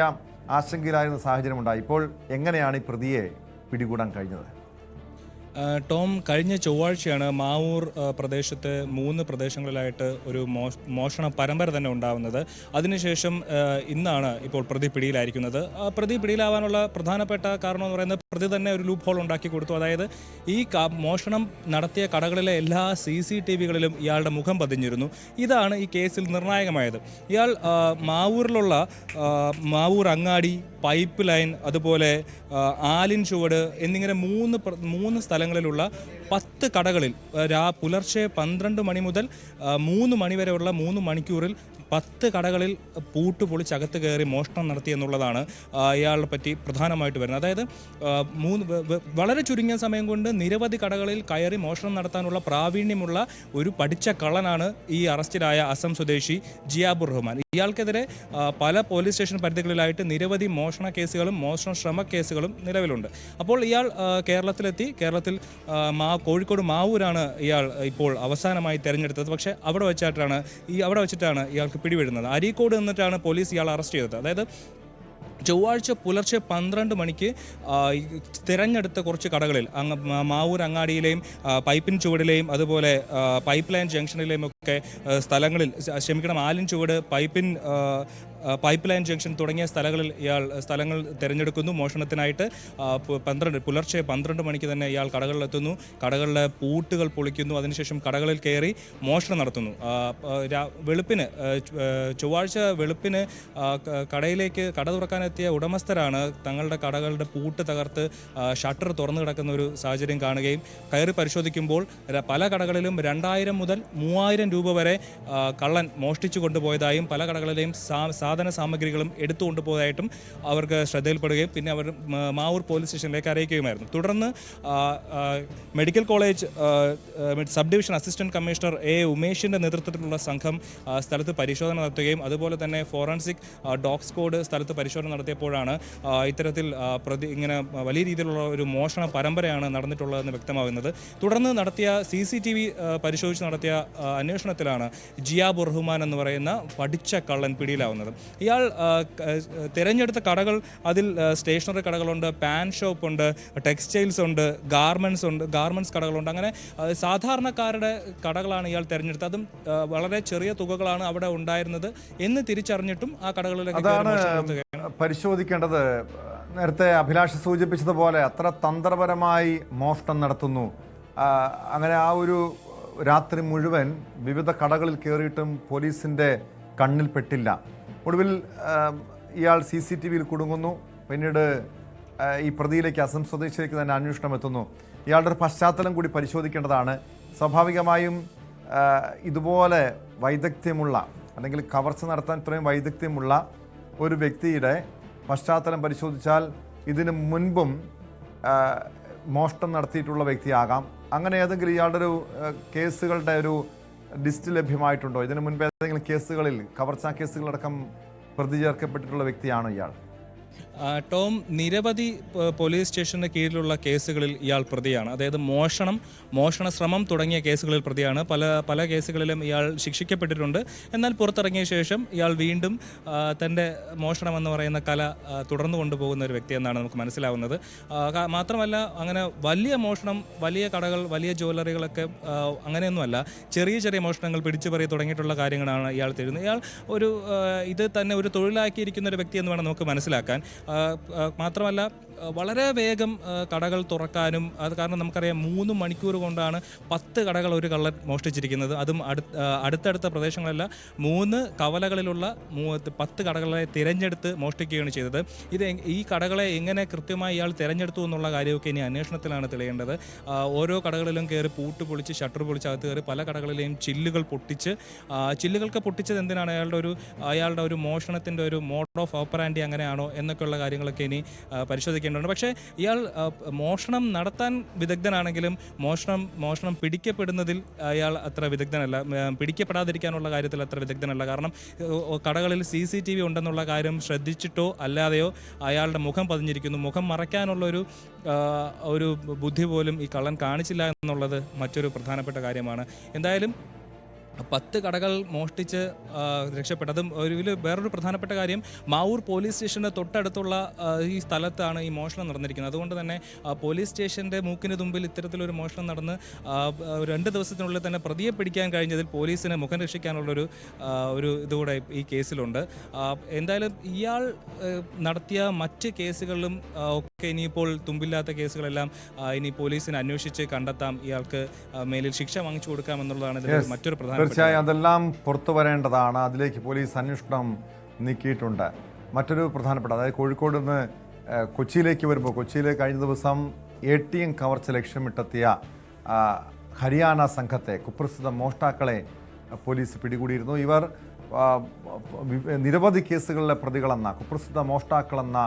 ആശങ്കയിലായിരുന്ന സാഹചര്യമുണ്ടായി. ഇപ്പോൾ എങ്ങനെയാണ് ഈ പ്രതിയെ പിടികൂടാൻ കഴിഞ്ഞത്? ടോം, കഴിഞ്ഞ ചൊവ്വാഴ്ചയാണ് മാവൂർ പ്രദേശത്ത് 3 പ്രദേശങ്ങളിലായിട്ട് ഒരു മോഷണ പരമ്പര തന്നെ ഉണ്ടാവുന്നത്. അതിനുശേഷം ഇന്നാണ് ഇപ്പോൾ പ്രതി പിടിയിലായിരിക്കുന്നത്. പ്രതി പിടിയിലാവാനുള്ള പ്രധാനപ്പെട്ട കാരണം എന്ന് പറയുന്നത് പ്രതി തന്നെ ഒരു ലൂപ്പ് ഹോൾ ഉണ്ടാക്കി കൊടുത്തു. അതായത് ഈ മോഷണം നടത്തിയ കടകളിലെ എല്ലാ CCTVകളിലും ഇയാളുടെ മുഖം പതിഞ്ഞിരുന്നു. ഇതാണ് ഈ കേസിൽ നിർണായകമായത്. ഇയാൾ മാവൂരിലുള്ള മാവൂർ അങ്ങാടി, പൈപ്പ് ലൈൻ, അതുപോലെ ആലിൻ ചുവട് എന്നിങ്ങനെ മൂന്ന് സ്ഥലങ്ങളിലുള്ള 10 കടകളിൽ പുലർച്ചെ 12 മണി മുതൽ 3 മണി വരെയുള്ള 3 മണിക്കൂറിൽ 10 കടകളിൽ പൂട്ട് പൊളിച്ചകത്ത് കയറി മോഷണം നടത്തി എന്നുള്ളതാണ് ഇയാളെ പറ്റി പ്രധാനമായിട്ട് വരുന്നത്. അതായത് വളരെ ചുരുങ്ങിയ സമയം കൊണ്ട് നിരവധി കടകളിൽ കയറി മോഷണം നടത്താനുള്ള പ്രാവീണ്യമുള്ള ഒരു പഠിച്ച കള്ളനാണ് ഈ അറസ്റ്റിലായ അസം സ്വദേശി ജിയാബുർ റഹ്മാൻ. ഇയാൾക്കെതിരെ പല പോലീസ് സ്റ്റേഷൻ പരിധികളിലായിട്ട് നിരവധി മോഷണ കേസുകളും മോഷണ ശ്രമ കേസുകളും നിലവിലുണ്ട്. അപ്പോൾ ഇയാൾ കേരളത്തിലെത്തി. കേരളത്തിൽ കോഴിക്കോട് മാവൂരാണ് ഇയാൾ ഇപ്പോൾ അവസാനമായി തെരഞ്ഞെടുത്തത്. പക്ഷേ അവിടെ വെച്ചിട്ടാണ് ഇയാൾക്ക് പിടിവീഴുന്നത്. അരീക്കോട് നിന്നിട്ടാണ് പോലീസ് ഇയാൾ അറസ്റ്റ് ചെയ്തത്. അതായത് ചൊവ്വാഴ്ച പുലർച്ചെ 12 മണിക്ക് തിരഞ്ഞെടുത്ത കുറച്ച് കടകളിൽ മാവൂർ അങ്ങാടിയിലെയും പൈപ്പിൻ ചുവടിലെയും അതുപോലെ പൈപ്പ് ലൈൻ ജംഗ്ഷനിലെയും ഒക്കെ ആലിൻ ചുവട്, പൈപ്പ് ലൈൻ ജംഗ്ഷൻ തുടങ്ങിയ സ്ഥലങ്ങൾ തിരഞ്ഞെടുക്കുന്നു മോഷണത്തിനായിട്ട്. പുലർച്ചെ 12 മണിക്ക് തന്നെ ഇയാൾ കടകളിലെത്തുന്നു. കടകളിലെ പൂട്ടുകൾ പൊളിക്കുന്നു. അതിനുശേഷം കടകളിൽ കയറി മോഷണം നടത്തുന്നു. ചൊവ്വാഴ്ച വെളുപ്പിന് കട തുറക്കാനെത്തിയ ഉടമസ്ഥരാണ് തങ്ങളുടെ കടകളുടെ പൂട്ട് തകർത്ത് ഷട്ടർ തുറന്നു കിടക്കുന്ന ഒരു സാഹചര്യം കാണുകയും കയറി പരിശോധിക്കുമ്പോൾ പല കടകളിലും 2000 മുതൽ 3000 രൂപ വരെ കള്ളൻ മോഷ്ടിച്ചു കൊണ്ടുപോയതായും പല കടകളിലെയും സാധന സാമഗ്രികളും എടുത്തുകൊണ്ടുപോയതായിട്ടും അവർക്ക് ശ്രദ്ധയിൽപ്പെടുകയും പിന്നെ അവർ മാവൂർ പോലീസ് സ്റ്റേഷനിലേക്ക് അറിയിക്കുകയുമായിരുന്നു. തുടർന്ന് medical college sub division assistant commissioner ഉമേഷിന്റെ നേതൃത്വത്തിലുള്ള സംഘം സ്ഥലത്ത് പരിശോധന നടത്തുകയും അതുപോലെ തന്നെ ഫോറൻസിക് ഡോഗ് സ്ക്വാഡ് സ്ഥലത്ത് പരിശോധന നടത്തിയപ്പോഴാണ് ഇത്തരത്തിൽ ഇങ്ങനെ വലിയ രീതിയിലുള്ള ഒരു മോഷണ പരമ്പരയാണ് നടന്നിട്ടുള്ളതെന്ന് വ്യക്തമാകുന്നത്. തുടർന്ന് നടത്തിയ CCTV പരിശോധിച്ച് നടത്തിയ അന്വേഷണത്തിലാണ് ജിയാബുർ റഹ്മാൻ എന്ന് പറയുന്ന പഠിച്ച കള്ളൻ പിടിയിലാവുന്നത്. ഇയാൾ തിരഞ്ഞെടുത്ത കടകൾ, അതിൽ സ്റ്റേഷനറി കടകളുണ്ട്, പാൻ ഷോപ്പ് ഉണ്ട്, ടെക്സ്റ്റൈൽസ് ഉണ്ട്, ഗാർമെന്റ്സ് കടകളുണ്ട്. അങ്ങനെ സാധാരണക്കാരുടെ കടകളാണ് ഇയാൾ തിരഞ്ഞെടുത്തത്. അതും വളരെ ചെറിയ തുകകളാണ് അവിടെ ഉണ്ടായിരുന്നത് എന്ന് തിരിച്ചറിഞ്ഞിട്ടും ആ കടകളിലേക്ക് പരിശോധിക്കേണ്ടത്. നേരത്തെ അഭിലാഷ് സൂചിപ്പിച്ചതുപോലെ അത്ര തന്ത്രപരമായി മോഷണം നടത്തുന്നു. അങ്ങനെ ആ ഒരു രാത്രി മുഴുവൻ വിവിധ കടകളിൽ കയറിയിട്ടും പോലീസിൻ്റെ കണ്ണിൽപ്പെട്ടില്ല. ഒടുവിൽ ഇയാൾ CCTVയിൽ കുടുങ്ങുന്നു. പിന്നീട് ഈ പ്രതിയിലേക്ക്, അസം സ്വദേശിയിലേക്ക് തന്നെ അന്വേഷണം എത്തുന്നു. ഇയാളുടെ ഒരു പശ്ചാത്തലം കൂടി പരിശോധിക്കേണ്ടതാണ്. സ്വാഭാവികമായും ഇതുപോലെ വൈദഗ്ധ്യമുള്ള അല്ലെങ്കിൽ കവർച്ച നടത്താൻ ഇത്രയും വൈദഗ്ധ്യമുള്ള ഒരു വ്യക്തിയുടെ പശ്ചാത്തലം പരിശോധിച്ചാൽ ഇതിനു മുൻപും മോഷണം നടത്തിയിട്ടുള്ള വ്യക്തിയാകാം. അങ്ങനെ ഏതെങ്കിലും ഇയാളുടെ ഒരു കേസുകളുടെ ഒരു ലിസ്റ്റ് ലഭ്യമായിട്ടുണ്ടോ? ഇതിനു മുൻപ് ഏതെങ്കിലും കേസുകളിൽ കവർച്ചാ കേസുകളടക്കം പ്രതി ചേർക്കപ്പെട്ടിട്ടുള്ള വ്യക്തിയാണോ ഇയാൾ? ടോം നിരവധി പോലീസ് സ്റ്റേഷന് കീഴിലുള്ള കേസുകളിൽ ഇയാൾ പ്രതിയാണ്. അതായത് മോഷണ ശ്രമം തുടങ്ങിയ കേസുകളിൽ പ്രതിയാണ്. പല കേസുകളിലും ഇയാൾ ശിക്ഷിക്കപ്പെട്ടിട്ടുണ്ട്. എന്നാൽ പുറത്തിറങ്ങിയ ശേഷം ഇയാൾ വീണ്ടും തൻ്റെ മോഷണം എന്ന് പറയുന്ന കല തുടർന്നു കൊണ്ടുപോകുന്ന ഒരു വ്യക്തിയെന്നാണ് നമുക്ക് മനസ്സിലാവുന്നത്. മാത്രമല്ല അങ്ങനെ വലിയ മോഷണം, വലിയ കടകൾ, വലിയ ജ്വല്ലറികളൊക്കെ അങ്ങനെയൊന്നുമല്ല, ചെറിയ ചെറിയ മോഷണങ്ങൾ പിടിച്ചുപറി തുടങ്ങിയിട്ടുള്ള കാര്യങ്ങളാണ് ഇയാൾ തരുന്നത്. ഇയാൾ ഇത് തന്നെ ഒരു തൊഴിലാക്കിയിരിക്കുന്ന ഒരു വ്യക്തി എന്ന് വേണം നമുക്ക് മനസ്സിലാക്കാൻ. മാത്രമല്ല വളരെ വേഗം കടകൾ തുറക്കാനും, അത് കാരണം നമുക്കറിയാം 3 മണിക്കൂർ കൊണ്ടാണ് 10 കടകൾ ഒരു കള്ളൻ മോഷ്ടിച്ചിരിക്കുന്നത്. അതും അടുത്തടുത്ത പ്രദേശങ്ങളല്ല, 3 കവലകളിലുള്ള 10 കടകളെ തിരഞ്ഞെടുത്ത് മോഷ്ടിക്കുകയാണ് ചെയ്തത്. ഈ കടകളെ എങ്ങനെ കൃത്യമായി ഇയാൾ തിരഞ്ഞെടുത്തു എന്നുള്ള കാര്യമൊക്കെ ഇനി അന്വേഷണത്തിലാണ് തെളിയേണ്ടത്. ഓരോ കടകളിലും കയറി പൂട്ട് പൊളിച്ച് ഷട്ടർ പൊളിച്ച് അകത്ത് കയറി പല കടകളിലെയും ചില്ലുകൾക്ക് പൊട്ടിച്ചത് എന്തിനാണ്? അയാളുടെ ഒരു മോഷണത്തിൻ്റെ ഒരു മോഡ് ഓഫ് ഓപ്പറാൻഡി അങ്ങനെയാണോ എന്നൊക്കെയുള്ള കാര്യങ്ങളൊക്കെ ഇനി പരിശോധിക്കേണ്ടതുണ്ട്. പക്ഷേ ഇയാൾ മോഷണം നടത്താൻ വിദഗ്ധനാണെങ്കിലും മോഷണം പിടിക്കപ്പെടുന്നതിൽ അയാൾ അത്ര വിദഗ്ധനല്ല. പിടിക്കപ്പെടാതിരിക്കാനുള്ള കാര്യത്തിൽ അത്ര വിദഗ്ധനല്ല. കാരണം കടകളിൽ CCTV ഉണ്ടെന്നുള്ള കാര്യം ശ്രദ്ധിച്ചിട്ടോ അല്ലാതെയോ അയാളുടെ മുഖം പതിഞ്ഞിരിക്കുന്നു. മുഖം മറയ്ക്കാനുള്ള ഒരു ബുദ്ധി പോലും ഈ കള്ളൻ കാണിച്ചില്ല എന്നുള്ളത് മറ്റൊരു പ്രധാനപ്പെട്ട കാര്യമാണ്. എന്തായാലും 10 കടകൾ മോഷ്ടിച്ച് രക്ഷപ്പെട്ടതും വേറൊരു പ്രധാനപ്പെട്ട കാര്യം, മാവൂർ പോലീസ് സ്റ്റേഷന് തൊട്ടടുത്തുള്ള ഈ സ്ഥലത്താണ് ഈ മോഷണം നടന്നിരിക്കുന്നത്. അതുകൊണ്ട് തന്നെ പോലീസ് സ്റ്റേഷൻ്റെ മൂക്കിന് തുമ്പിൽ ഇത്തരത്തിലൊരു മോഷണം നടന്ന് 2 ദിവസത്തിനുള്ളിൽ തന്നെ പ്രതിയെ പിടിക്കാൻ കഴിഞ്ഞതിൽ പോലീസിനെ മുഖം രക്ഷിക്കാനുള്ളൊരു ഇതുകൂടെ ഈ കേസിലുണ്ട്. എന്തായാലും ഇയാൾ നടത്തിയ മറ്റ് കേസുകളിലും ഒക്കെ ഇനിയിപ്പോൾ തുമ്പില്ലാത്ത കേസുകളെല്ലാം ഇനി പോലീസിനെ അന്വേഷിച്ച് കണ്ടെത്താം. ഇയാൾക്ക് മേലിൽ ശിക്ഷ വാങ്ങിച്ചു കൊടുക്കാമെന്നുള്ളതാണ് ഇതിൽ മറ്റൊരു പ്രധാന. തീർച്ചയായും അതെല്ലാം പുറത്തു വരേണ്ടതാണ്. അതിലേക്ക് പോലീസ് അന്വേഷണം നീക്കിയിട്ടുണ്ട്. മറ്റൊരു പ്രധാനപ്പെട്ട, അതായത് കോഴിക്കോട് നിന്ന് കൊച്ചിയിലേക്ക് വരുമ്പോൾ, കൊച്ചിയിൽ കഴിഞ്ഞ ദിവസം ATM കവർച്ച ലക്ഷ്യമിട്ടെത്തിയ ഹരിയാന സംഘത്തെ, കുപ്രസിദ്ധ മോഷ്ടാക്കളെ പോലീസ് പിടികൂടിയിരുന്നു. ഇവർ നിരവധി കേസുകളിലെ പ്രതികളെന്ന, കുപ്രസിദ്ധ മോഷ്ടാക്കളെന്ന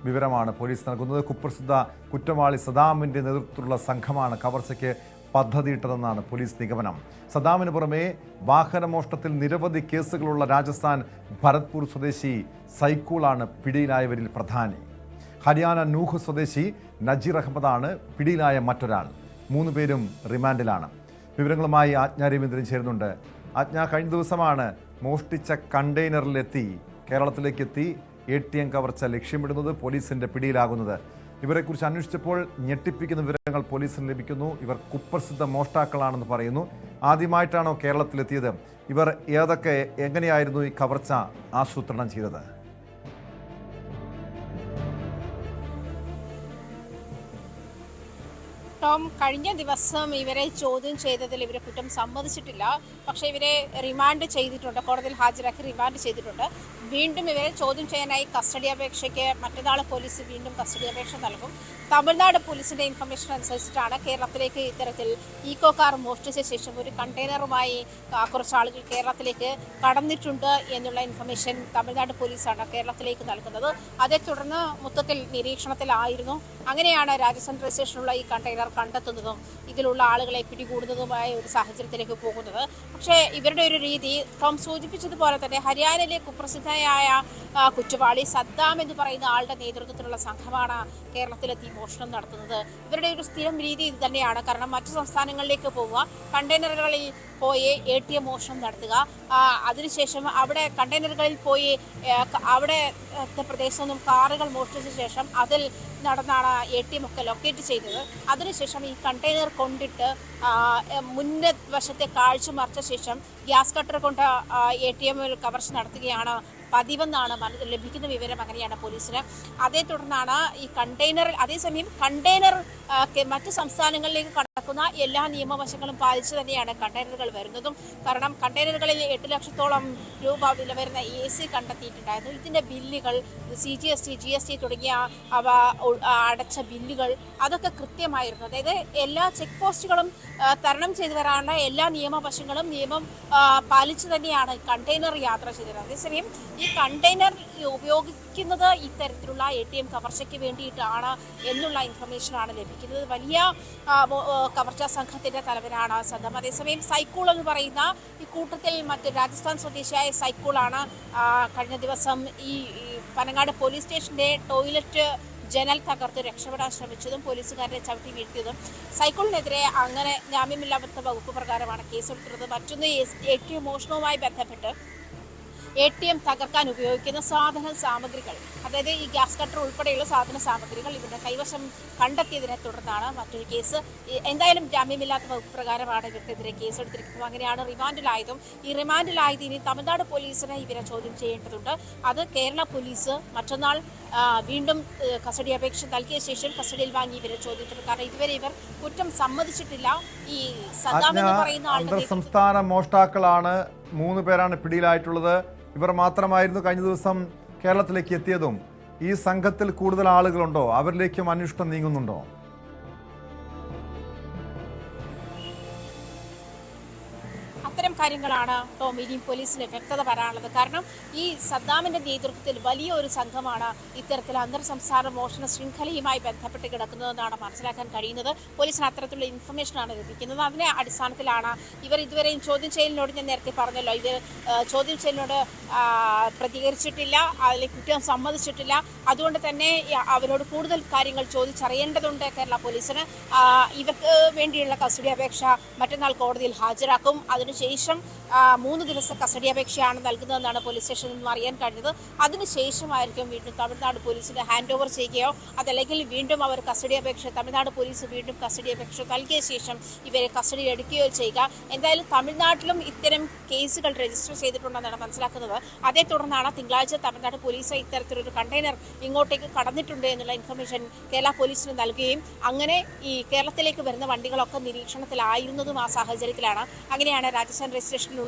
വിവരമാണ് പോലീസ് നൽകുന്നത്. കുപ്രസിദ്ധ കുറ്റവാളി സദാമിൻ്റെ നേതൃത്വത്തിലുള്ള സംഘമാണ് കവർച്ചയ്ക്ക് പദ്ധതിയിട്ടതെന്നാണ് പോലീസ് നിഗമനം. സദാമിന് പുറമെ വാഹനമോഷണത്തിൽ നിരവധി കേസുകളുള്ള രാജസ്ഥാൻ ഭരത്പൂർ സ്വദേശി സൈക്കൂളാണ് പിടിയിലായവരിൽ പ്രധാനി. ഹരിയാന നൂഹ് സ്വദേശി നജീർ അഹമ്മദാണ് പിടിയിലായ മറ്റൊരാൾ. 3 പേരും റിമാൻഡിലാണ്. വിവരങ്ങളുമായി ആജ്ഞ രവീന്ദ്രൻ ചേരുന്നുണ്ട്. ആജ്ഞ, കഴിഞ്ഞ ദിവസമാണ് മോഷ്ടിച്ച കണ്ടെയ്നറിലെത്തി കേരളത്തിലേക്കെത്തി ATM കവർച്ച ലക്ഷ്യമിടുന്നത്, പോലീസിന്റെ പിടിയിലാകുന്നത്. ഇവരെക്കുറിച്ച് അന്വേഷിച്ചപ്പോൾ ഞെട്ടിപ്പിക്കുന്ന വിവരങ്ങൾ പോലീസിന് ലഭിക്കുന്നു. ഇവർ കുപ്രസിദ്ധ മോഷ്ടാക്കളാണെന്ന് പറയുന്നു. ആദ്യമായിട്ടാണോ കേരളത്തിലെത്തിയത്? ഇവർ എങ്ങനെയായിരുന്നു ഈ കവർച്ച ആസൂത്രണം ചെയ്തത്? ടോം, കഴിഞ്ഞ ദിവസം ഇവരെ ചോദ്യം ചെയ്തതിൽ ഇവരെ കുറ്റം സമ്മതിച്ചിട്ടില്ല. പക്ഷേ ഇവരെ റിമാൻഡ് ചെയ്തിട്ടുണ്ട്, കോടതിയിൽ ഹാജരാക്കി റിമാൻഡ് ചെയ്തിട്ടുണ്ട്. വീണ്ടും ഇവരെ ചോദ്യം ചെയ്യാനായി കസ്റ്റഡി അപേക്ഷയ്ക്ക് മറ്റന്നാൾ പോലീസ് വീണ്ടും കസ്റ്റഡി അപേക്ഷ നൽകും. തമിഴ്നാട് പോലീസിന്റെ ഇൻഫർമേഷൻ അനുസരിച്ചിട്ടാണ് കേരളത്തിലേക്ക് ഇത്തരത്തിൽ ഈക്കോ കാർ മോഷ്ടിച്ച ശേഷം ഒരു കണ്ടെയ്നറുമായി കുറച്ച് ആളുകൾ കേരളത്തിലേക്ക് കടന്നിട്ടുണ്ട് എന്നുള്ള ഇൻഫർമേഷൻ തമിഴ്നാട് പോലീസാണ് കേരളത്തിലേക്ക് നൽകുന്നത്. അതേ തുടർന്ന് മൊത്തത്തിൽ നിരീക്ഷണത്തിലായിരുന്നു. അങ്ങനെയാണ് രാജസ്ഥാൻ രജിസ്ട്രേഷനുള്ള ഈ കണ്ടെയ്നർ കണ്ടെത്തുന്നതും ഇതിലുള്ള ആളുകളെ പിടികൂടുന്നതുമായ ഒരു സാഹചര്യത്തിലേക്ക് പോകുന്നത്. പക്ഷേ ഇവരുടെ ഒരു രീതി ടോം സൂചിപ്പിച്ചതുപോലെ തന്നെ ഹരിയാനയിലെ കുപ്രസിദ്ധയായ കുറ്റവാളി സദ്ദാം എന്ന് പറയുന്ന ആളുടെ നേതൃത്വത്തിലുള്ള സംഘമാണ് കേരളത്തിലെത്തി മോഷണം നടത്തുന്നത്. ഇവരുടെ ഒരു സ്ഥിരം രീതി ഇത് തന്നെയാണ്. കാരണം മറ്റു സംസ്ഥാനങ്ങളിലേക്ക് പോവുക, കണ്ടെയ്നറുകളിൽ പോയി ATM മോഷണം നടത്തുക, അതിനുശേഷം അവിടെ കണ്ടെയ്നറുകളിൽ പോയി അവിടെ പ്രദേശത്തു നിന്നും കാറുകൾ മോഷ്ടിച്ച ശേഷം അതിൽ നടന്നാണ് ATM ഒക്കെ ലൊക്കേറ്റ് ചെയ്തത്. അതിനുശേഷം ഈ കണ്ടെയ്നർ കൊണ്ടിട്ട് മുന്നേ വശത്തെ കാഴ്ച മറച്ച ശേഷം ഗ്യാസ് കട്ടർ കൊണ്ട് ATM കവർച്ച നടത്തുകയാണ് പതിവെന്നാണ് ലഭിക്കുന്ന വിവരം. അങ്ങനെയാണ് പോലീസിന്. അതേ തുടർന്നാണ് ഈ കണ്ടെയ്നർ, അതേസമയം കണ്ടെയ്നർ മറ്റ് സംസ്ഥാനങ്ങളിലേക്ക് നടക്കുന്ന എല്ലാ നിയമവശങ്ങളും പാലിച്ചു തന്നെയാണ് കണ്ടെയ്നറുകൾ വരുന്നതും. കാരണം കണ്ടെയ്നറുകളിൽ 8 ലക്ഷത്തോളം രൂപ വില വരുന്ന AC കണ്ടെത്തിയിട്ടുണ്ടായിരുന്നു. ഇതിന്റെ ബില്ലുകൾ CGST, GST തുടങ്ങിയ അവ അടച്ച ബില്ലുകൾ അതൊക്കെ കൃത്യമായിരുന്നു. അതായത് എല്ലാ ചെക്ക് പോസ്റ്റുകളും തരണം ചെയ്തു വരാനുള്ള എല്ലാ നിയമവശങ്ങളും നിയമം പാലിച്ചു തന്നെയാണ് കണ്ടെയ്നർ യാത്ര ചെയ്തത്. അതേസമയം ഈ കണ്ടെയ്നർ ഉപയോഗിക്കുന്നത് ഇത്തരത്തിലുള്ള ATM കവർച്ചയ്ക്ക് വേണ്ടിയിട്ടാണ് എന്നുള്ള ഇൻഫർമേഷനാണ് ലഭിക്കുന്നത്. വലിയ കവർച്ചാ സംഘത്തിന്റെ തലവനാണ് സദ്ദാം. അതേസമയം സൈക്കിൾ എന്ന് പറയുന്ന ഈ കൂട്ടത്തിൽ മറ്റ് രാജസ്ഥാൻ സ്വദേശിയായ സൈക്കിളാണ് കഴിഞ്ഞ ദിവസം ഈ പനങ്ങാട് പോലീസ് സ്റ്റേഷന്റെ ടോയ്ലറ്റ് ജനൽ തകർത്ത് രക്ഷപ്പെടാൻ ശ്രമിച്ചതും പോലീസുകാരെ ചവിട്ടി വീഴ്ത്തിയതും. സൈക്കിളിനെതിരെ അങ്ങനെ ജാമ്യമില്ലാത്ത വകുപ്പ് പ്രകാരമാണ് കേസെടുത്തിരുന്നത്. മറ്റൊന്ന് ATM മോഷണവുമായി ബന്ധപ്പെട്ട് ATM തകർക്കാൻ ഉപയോഗിക്കുന്ന സാധന സാമഗ്രികൾ, അതായത് ഈ ഗ്യാസ് കട്ടർ ഉൾപ്പെടെയുള്ള സാധന സാമഗ്രികൾ ഇവരുടെ കൈവശം കണ്ടെത്തിയതിനെ തുടർന്നാണ് മറ്റൊരു കേസ്. എന്തായാലും ജാമ്യമില്ലാത്ത വകുപ്പ് പ്രകാരമാണ് ഇവർക്കെതിരെ കേസെടുത്തിരിക്കുന്നത്. അങ്ങനെയാണ് റിമാൻഡിലായതും. ഈ റിമാൻഡിലായത് ഇനി തമിഴ്നാട് പോലീസിനെ ഇവരെ ചോദ്യം ചെയ്യേണ്ടതുണ്ട്. അത് കേരള പോലീസ് മറ്റന്നാൾ വീണ്ടും കസ്റ്റഡി അപേക്ഷ നൽകിയ ശേഷം കസ്റ്റഡിയിൽ വാങ്ങി ഇവരെ ചോദ്യം ചെയ്യും. കാരണം ഇതുവരെ ഇവർ കുറ്റം സമ്മതിച്ചിട്ടില്ല. ഈ സദ്ദാം എന്ന് പറയുന്ന അന്തർ സംസ്ഥാന മോഷ്ടാക്കളാണ് 3 പേരാണ് പിടിയിലായിട്ടുള്ളത്. ഇവർ മാത്രമായിരുന്നു കഴിഞ്ഞ ദിവസം കേരളത്തിലേക്ക് എത്തിയതും. ഈ സംഘത്തിൽ കൂടുതൽ ആളുകളുണ്ടോ? അവരിലേക്കും അന്വേഷണം നീങ്ങുന്നുണ്ടോ? അത്തരം കാര്യങ്ങളാണ് ടോം ഇനിയും പോലീസിന് വ്യക്തത വരാനുള്ളത്. കാരണം ഈ സദ്ദാമിന്റെ നേതൃത്വത്തിൽ വലിയ ഒരു സംഘമാണ് ഇത്തരത്തിൽ അന്തർ സംസ്ഥാന മോഷണ ശൃംഖലയുമായി ബന്ധപ്പെട്ട് കിടക്കുന്നതെന്നാണ് മനസ്സിലാക്കാൻ കഴിയുന്നത്. പോലീസിന് അത്തരത്തിലുള്ള ഇൻഫർമേഷനാണ് ലഭിക്കുന്നത്. അതിന്റെ അടിസ്ഥാനത്തിലാണ് ഇവർ ഇതുവരെയും ചോദ്യം ചെയ്യലിനോട്, ഞാൻ നേരത്തെ പറഞ്ഞല്ലോ, ഇവർ ചോദ്യം ചെയ്യലിനോട് പ്രതികരിച്ചിട്ടില്ല, അതിൽ കുറ്റം സമ്മതിച്ചിട്ടില്ല. അതുകൊണ്ട് തന്നെ അവരോട് കൂടുതൽ കാര്യങ്ങൾ ചോദിച്ചറിയേണ്ടതുണ്ട് കേരള പോലീസിന്. ഇവർക്ക് വേണ്ടിയുള്ള കസ്റ്റഡി അപേക്ഷ മറ്റന്നാൾ കോടതിയിൽ ഹാജരാക്കും. അതിനുശേഷം 3 ദിവസത്തെ കസ്റ്റഡി അപേക്ഷയാണ് നൽകുന്നതെന്നാണ് പോലീസ് സ്റ്റേഷനിൽ നിന്നും അറിയാൻ കഴിഞ്ഞത്. അതിനുശേഷമായിരിക്കും വീണ്ടും തമിഴ്നാട് പോലീസിന് ഹാൻഡ് ഓവർ ചെയ്യുകയോ അതല്ലെങ്കിൽ വീണ്ടും അവർ കസ്റ്റഡി അപേക്ഷ തമിഴ്നാട് പോലീസ് വീണ്ടും കസ്റ്റഡി അപേക്ഷ നൽകിയ ശേഷം ഇവരെ കസ്റ്റഡി എടുക്കുകയോ ചെയ്യുക. എന്തായാലും തമിഴ്നാട്ടിലും ഇത്തരം കേസുകൾ രജിസ്റ്റർ ചെയ്തിട്ടുണ്ടെന്നാണ് മനസ്സിലാക്കുന്നത്. അതേ തുടർന്നാണ് തിങ്കളാഴ്ച തമിഴ്നാട് പോലീസ് ഇത്തരത്തിലൊരു കണ്ടെയ്നർ ഇങ്ങോട്ടേക്ക് കടന്നിട്ടുണ്ട് എന്നുള്ള ഇൻഫർമേഷൻ കേരള പോലീസിന് നൽകുകയും അങ്ങനെ ഈ കേരളത്തിലേക്ക് വരുന്ന വണ്ടികളൊക്കെ നിരീക്ഷണത്തിലായിരുന്നതും ആ സാഹചര്യത്തിലാണ്. അങ്ങനെയാണ് രാജസ്ഥാൻ രജിസ്ട്രേഷനിലുള്ള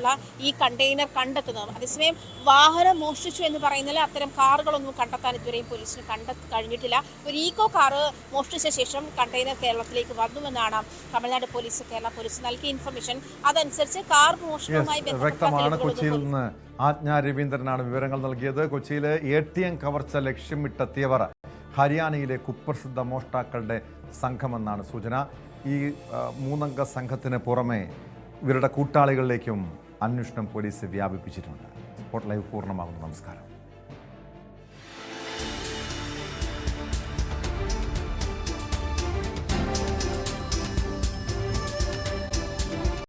ഈ കണ്ടെയ്നർ കണ്ടെത്തുന്നത്. അതേസമയം വാഹനം മോഷ്ടിച്ചു എന്ന് പറയുന്നതിൽ അത്തരം കാറുകളൊന്നും കണ്ടെത്താൻ ഇതുവരെയും പോലീസിന് കഴിഞ്ഞിട്ടില്ല. ഒരു ഈക്കോ കാറ് മോഷ്ടിച്ച ശേഷം കണ്ടെയ്നർ കേരളത്തിലേക്ക് വന്നുവെന്നാണ് തമിഴ്നാട് പോലീസ് കേരള പോലീസ് നൽകിയ ഇൻഫർമേഷൻ. അതനുസരിച്ച് കാർ മോഷണവുമായി വ്യക്തമാണ്. കൊച്ചിയിൽ നിന്ന് ആജ്ഞ രവീന്ദ്രനാണ് വിവരങ്ങൾ നൽകിയത്. കൊച്ചിയിലെ ATM കവർച്ച ലക്ഷ്യമിട്ടെത്തിയവർ ഹരിയാനയിലെ കുപ്രസിദ്ധ മോഷ്ടാക്കളുടെ സംഘമെന്നാണ് സൂചന. ഈ 3 അംഗ സംഘത്തിന് പുറമെ ഇവരുടെ കൂട്ടാളികളിലേക്കും അന്വേഷണം പോലീസ് വ്യാപിപ്പിച്ചിട്ടുണ്ട്. സ്പോട്ട് ലൈവ് പൂർണ്ണമാകുന്നു. നമസ്കാരം.